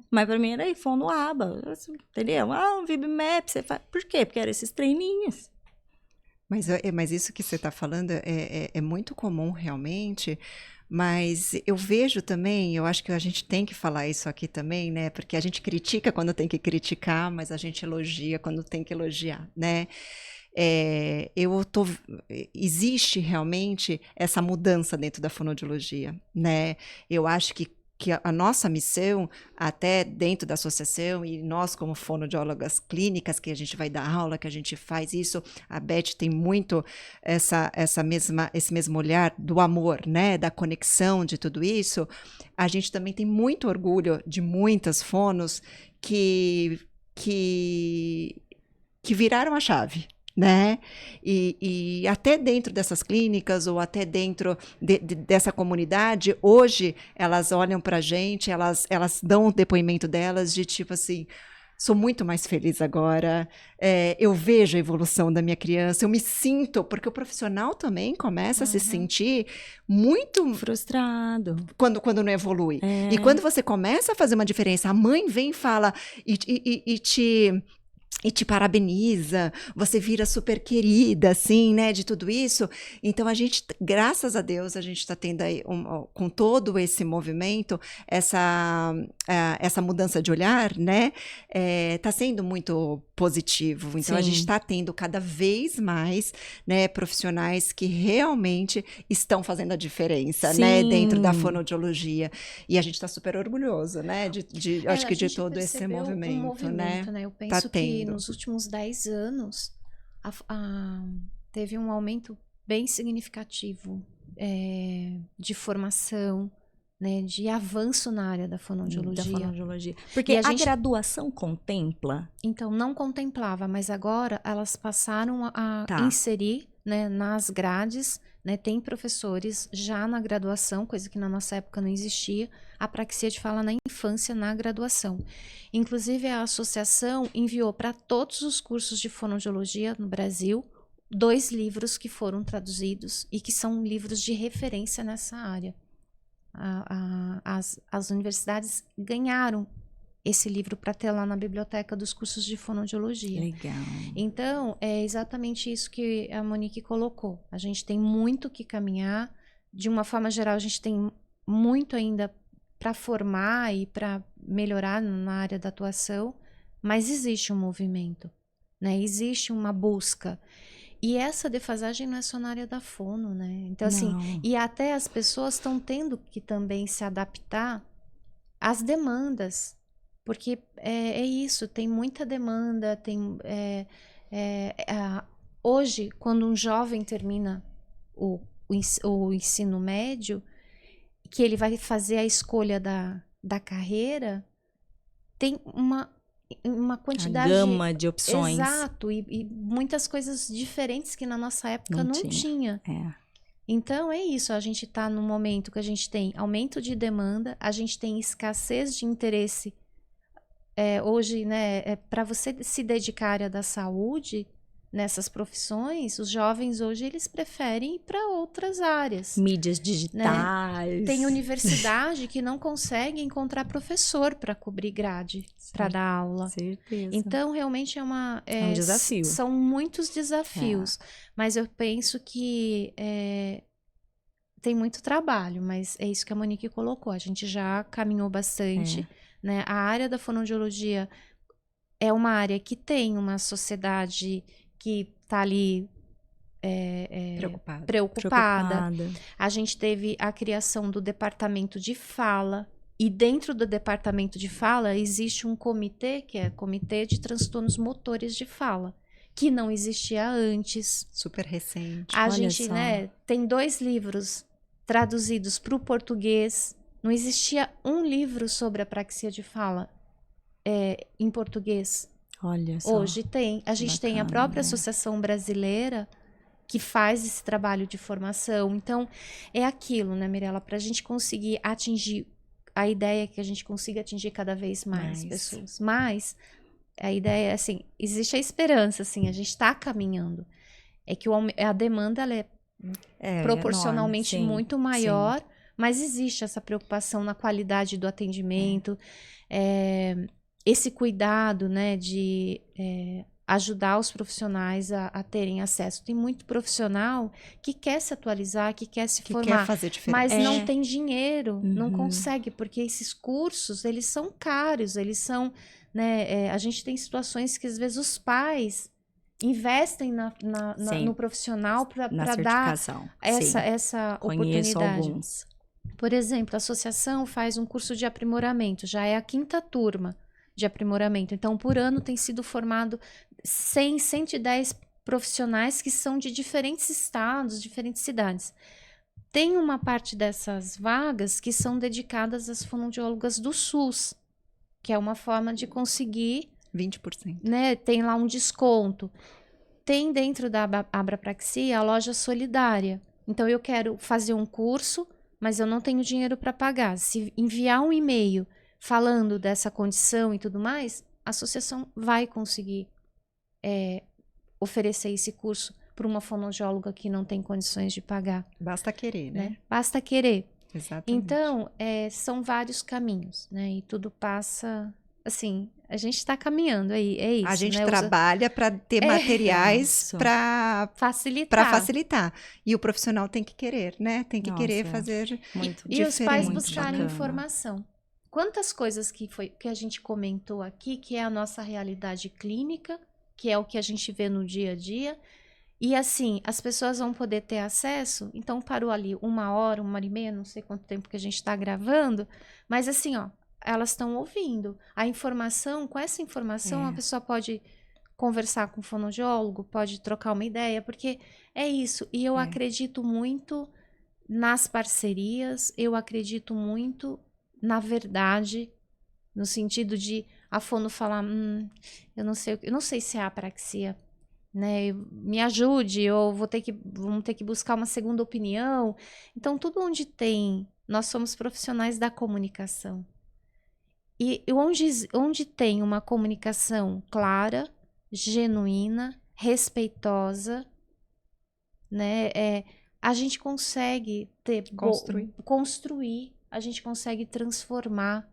Mas para mim era fonoaba, entendeu? Um VibiMap, você faz... Por quê? Porque eram esses treininhos. Mas isso que você está falando é muito comum realmente, mas eu vejo também, eu acho que a gente tem que falar isso aqui também, né? Porque a gente critica quando tem que criticar, mas a gente elogia quando tem que elogiar, né? existe realmente essa mudança dentro da fonoaudiologia, né? Eu acho que a nossa missão, até dentro da associação, e nós como fonoaudiólogas clínicas, que a gente vai dar aula, que a gente faz isso, a Beth tem muito esse mesmo olhar do amor, né, da conexão de tudo isso. A gente também tem muito orgulho de muitas fonos que viraram a chave, né? E até dentro dessas clínicas ou até dentro dessa comunidade, hoje elas olham para a gente, elas dão o depoimento delas de tipo assim, sou muito mais feliz agora, eu vejo a evolução da minha criança, eu me sinto, porque o profissional também começa a se sentir muito frustrado quando não evolui. E quando você começa a fazer uma diferença, a mãe vem e fala e te parabeniza, você vira super querida, assim, né, de tudo isso. Então, a gente, graças a Deus, a gente está tendo aí, com todo esse movimento, essa mudança de olhar, né, está sendo muito positivo. Então, a gente está tendo cada vez mais, né, profissionais que realmente estão fazendo a diferença, né, dentro da fonoaudiologia. E a gente está super orgulhoso, né, acho que de todo esse movimento, né? Eu penso que nos últimos 10 anos teve um aumento bem significativo de formação, né, de avanço na área da fonoaudiologia. Porque a graduação contempla? Então, não contemplava, mas agora elas passaram a inserir, né, nas grades, né, tem professores já na graduação, coisa que na nossa época não existia, apraxia de fala na infância na graduação. Inclusive, a associação enviou para todos os cursos de fonoaudiologia no Brasil 2 livros que foram traduzidos e que são livros de referência nessa área. As universidades ganharam esse livro para ter lá na biblioteca dos cursos de fonoaudiologia. Legal. Então, é exatamente isso que a Monique colocou. A gente tem muito que caminhar. De uma forma geral, a gente tem muito ainda para formar e para melhorar na área da atuação, mas existe um movimento, né? Existe uma busca. E essa defasagem não é só na área da fono, né? Então, assim, e até as pessoas estão tendo que também se adaptar às demandas. Porque é isso, tem muita demanda, hoje, quando um jovem termina o ensino médio, que ele vai fazer a escolha da carreira, tem uma quantidade... A gama de opções. Exato, e muitas coisas diferentes que na nossa época não tinha. Então, é isso, a gente está num momento que a gente tem aumento de demanda, a gente tem escassez de interesse. Hoje, né, para você se dedicar à área da saúde, nessas profissões, os jovens hoje eles preferem ir para outras áreas. Mídias digitais. Né? Tem universidade que não consegue encontrar professor para cobrir grade, para dar aula. Certeza. Então, realmente é um desafio. São muitos desafios. Mas eu penso que tem muito trabalho, mas é isso que a Monique colocou. A gente já caminhou bastante. Né? A área da fonoaudiologia é uma área que tem uma sociedade que está ali preocupada. A gente teve a criação do departamento de fala, e dentro do departamento de fala existe um comitê, que é o Comitê de Transtornos Motores de Fala, que não existia antes. Super recente. A gente, né, tem 2 livros traduzidos para o português. Não existia um livro sobre apraxia de fala em português. Olha só. Hoje tem. A gente tem a própria Associação Brasileira que faz esse trabalho de formação. Então, é aquilo, né, Mirella? Para a gente conseguir atingir, a ideia é que a gente consiga atingir cada vez mais pessoas. Mas a ideia é assim, existe a esperança, assim, a gente está caminhando. É que a demanda ela é proporcionalmente enorme, muito maior, mas existe essa preocupação na qualidade do atendimento, esse cuidado, né, de ajudar os profissionais a terem acesso. Tem muito profissional que quer se atualizar, que quer se formar, quer fazer diferença. mas não tem dinheiro, não consegue, porque esses cursos, eles são caros, eles são, né, a gente tem situações que às vezes os pais investem Sim. no profissional Na para dar certificação. essa, Sim. essa Conheço oportunidade. alguns. Por exemplo, a associação faz um curso de aprimoramento, já é a 5ª turma de aprimoramento. Então, por ano tem sido formado 100, 110 profissionais que são de diferentes estados, diferentes cidades. Tem uma parte dessas vagas que são dedicadas às fonoaudiólogas do SUS, que é uma forma de conseguir, 20%. né? Tem lá um desconto. Tem dentro da Abrapraxia a loja solidária. Então, eu quero fazer um curso, mas eu não tenho dinheiro para pagar. Se enviar um e-mail falando dessa condição e tudo mais, a associação vai conseguir oferecer esse curso para uma fonoaudióloga que não tem condições de pagar, Basta querer, né? né? Basta querer. Exatamente. Então, são vários caminhos, né? E tudo passa, assim, a gente está caminhando aí, é isso, A gente né? trabalha para ter materiais Isso. para Facilitar. facilitar. E o profissional tem que querer, né? Tem que Nossa, querer fazer Muito E os pais muito buscarem bacana. informação. Quantas coisas que a gente comentou aqui, que é a nossa realidade clínica, que é o que a gente vê no dia a dia, e assim, as pessoas vão poder ter acesso, então parou ali 1 hora, 1 hora e meia, não sei quanto tempo que a gente está gravando, mas assim, ó, elas estão ouvindo. A informação, com essa informação, a pessoa pode conversar com o fonoaudiólogo, pode trocar uma ideia, porque é isso. E eu acredito muito nas parcerias, eu acredito muito na verdade, no sentido de a fono falar, eu não sei se é apraxia, né? Me ajude, ou vamos ter que buscar uma segunda opinião. Então, tudo nós somos profissionais da comunicação. E onde tem uma comunicação clara, genuína, respeitosa, né? A gente consegue construir, a gente consegue transformar.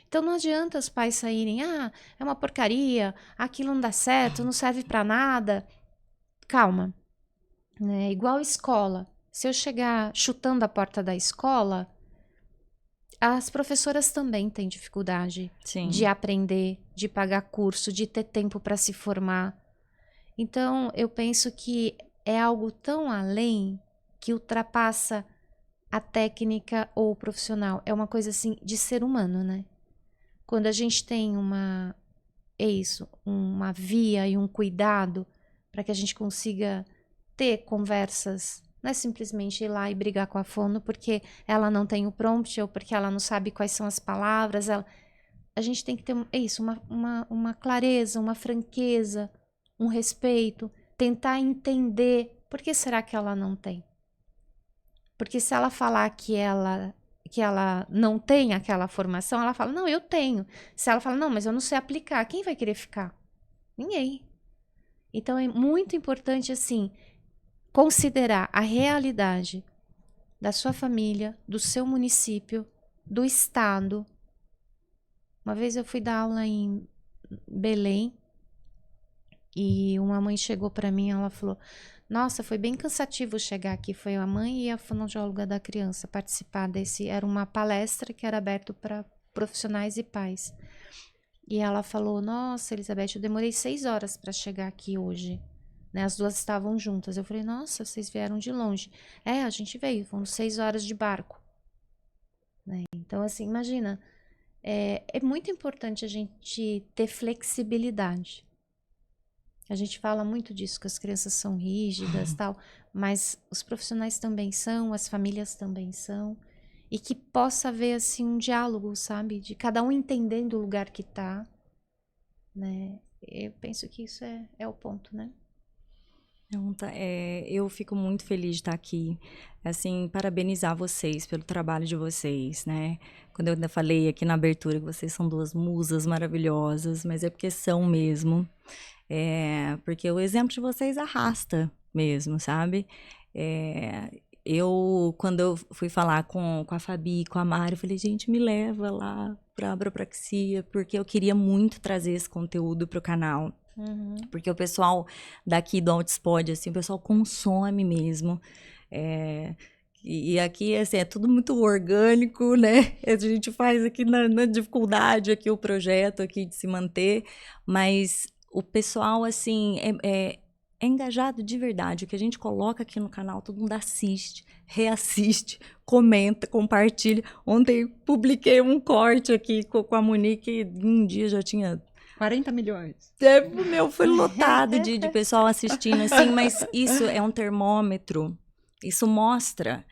Então não adianta os pais saírem, é uma porcaria, aquilo não dá certo, não serve para nada. Calma, né? Igual escola. Se eu chegar chutando a porta da escola, as professoras também têm dificuldade Sim. de aprender, de pagar curso, de ter tempo para se formar. Então, eu penso que é algo tão além que ultrapassa a técnica ou o profissional. É uma coisa assim de ser humano, né? Quando a gente tem uma via e um cuidado para que a gente consiga ter conversas, não é simplesmente ir lá e brigar com a fono porque ela não tem o prompt ou porque ela não sabe quais são as palavras. A gente tem que ter uma clareza, uma franqueza, um respeito, tentar entender por que será que ela não tem. Porque se ela falar que ela não tem aquela formação, ela fala, não, eu tenho. Se ela fala, não, mas eu não sei aplicar, quem vai querer ficar? Ninguém. Então, é muito importante, assim, considerar a realidade da sua família, do seu município, do estado. Uma vez eu fui dar aula em Belém e uma mãe chegou para mim e ela falou, nossa, foi bem cansativo chegar aqui. Foi a mãe e a fonoaudióloga da criança participar desse. Era uma palestra que era aberta para profissionais e pais. E ela falou, nossa, Elizabeth, eu demorei 6 horas para chegar aqui hoje. Né, as duas estavam juntas. Eu falei, nossa, vocês vieram de longe. A gente veio, foram 6 horas de barco. Né? Então, assim, imagina, é muito importante a gente ter flexibilidade. A gente fala muito disso, que as crianças são rígidas e tal, mas os profissionais também são, as famílias também são. E que possa haver, assim, um diálogo, sabe? De cada um entendendo o lugar que tá, né? Eu penso que isso é o ponto, né? Então, eu fico muito feliz de estar aqui, assim, parabenizar vocês pelo trabalho de vocês, né? Quando eu ainda falei aqui na abertura que vocês são 2 musas maravilhosas, mas é porque são mesmo. Porque o exemplo de vocês arrasta mesmo, sabe? Quando eu fui falar com a Fabi, com a Mari, eu falei, gente, me leva lá pra Abrapraxia, porque eu queria muito trazer esse conteúdo pro canal. Porque o pessoal daqui do Altispod, assim, o pessoal consome mesmo. E aqui, assim, é tudo muito orgânico, né? A gente faz aqui na dificuldade aqui o projeto aqui de se manter, mas o pessoal, assim, é engajado de verdade. O que a gente coloca aqui no canal, todo mundo assiste, reassiste, comenta, compartilha. Ontem publiquei um corte aqui com a Monique, e um dia já tinha 40 milhões. o meu foi lotado de pessoal assistindo, assim, mas isso é um termômetro. Isso mostra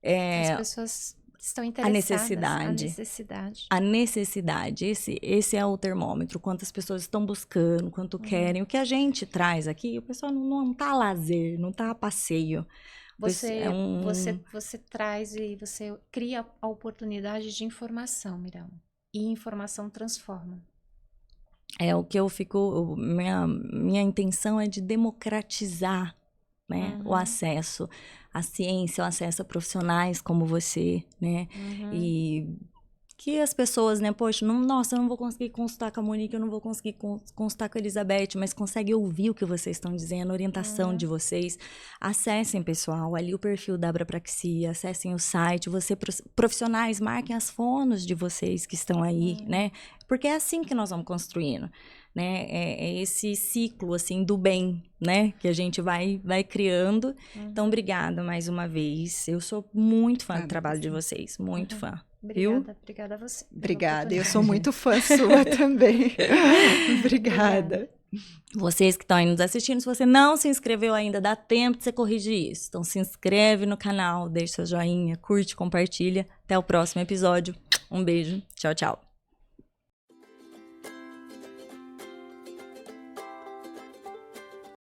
As pessoas estão interessadas. necessidade. A necessidade. Esse é o termômetro. Quantas pessoas estão buscando, quanto querem. O que a gente traz aqui, o pessoal não tá a lazer, não tá a passeio. Você traz e você cria a oportunidade de informação, Mirella. E informação transforma. É o que eu fico. Minha intenção é de democratizar, né, o acesso à ciência, o acesso a profissionais como você, né? E que as pessoas, né, poxa, nossa, eu não vou conseguir consultar com a Monique, eu não vou conseguir consultar com a Elizabeth, mas consegue ouvir o que vocês estão dizendo, a orientação de vocês. Acessem, pessoal, ali o perfil da Abrapraxia, acessem o site, profissionais, marquem as fonos de vocês que estão aí, né? Porque é assim que nós vamos construindo, né? É esse ciclo, assim, do bem, né? Que a gente vai criando. Então, obrigada mais uma vez. Eu sou muito fã do trabalho de vocês, muito fã. Obrigada a você. Obrigada, eu sou muito fã sua também. Obrigada. Vocês que estão aí nos assistindo, se você não se inscreveu ainda, dá tempo de você corrigir isso. Então, se inscreve no canal, deixa seu joinha, curte, compartilha. Até o próximo episódio. Um beijo. Tchau, tchau.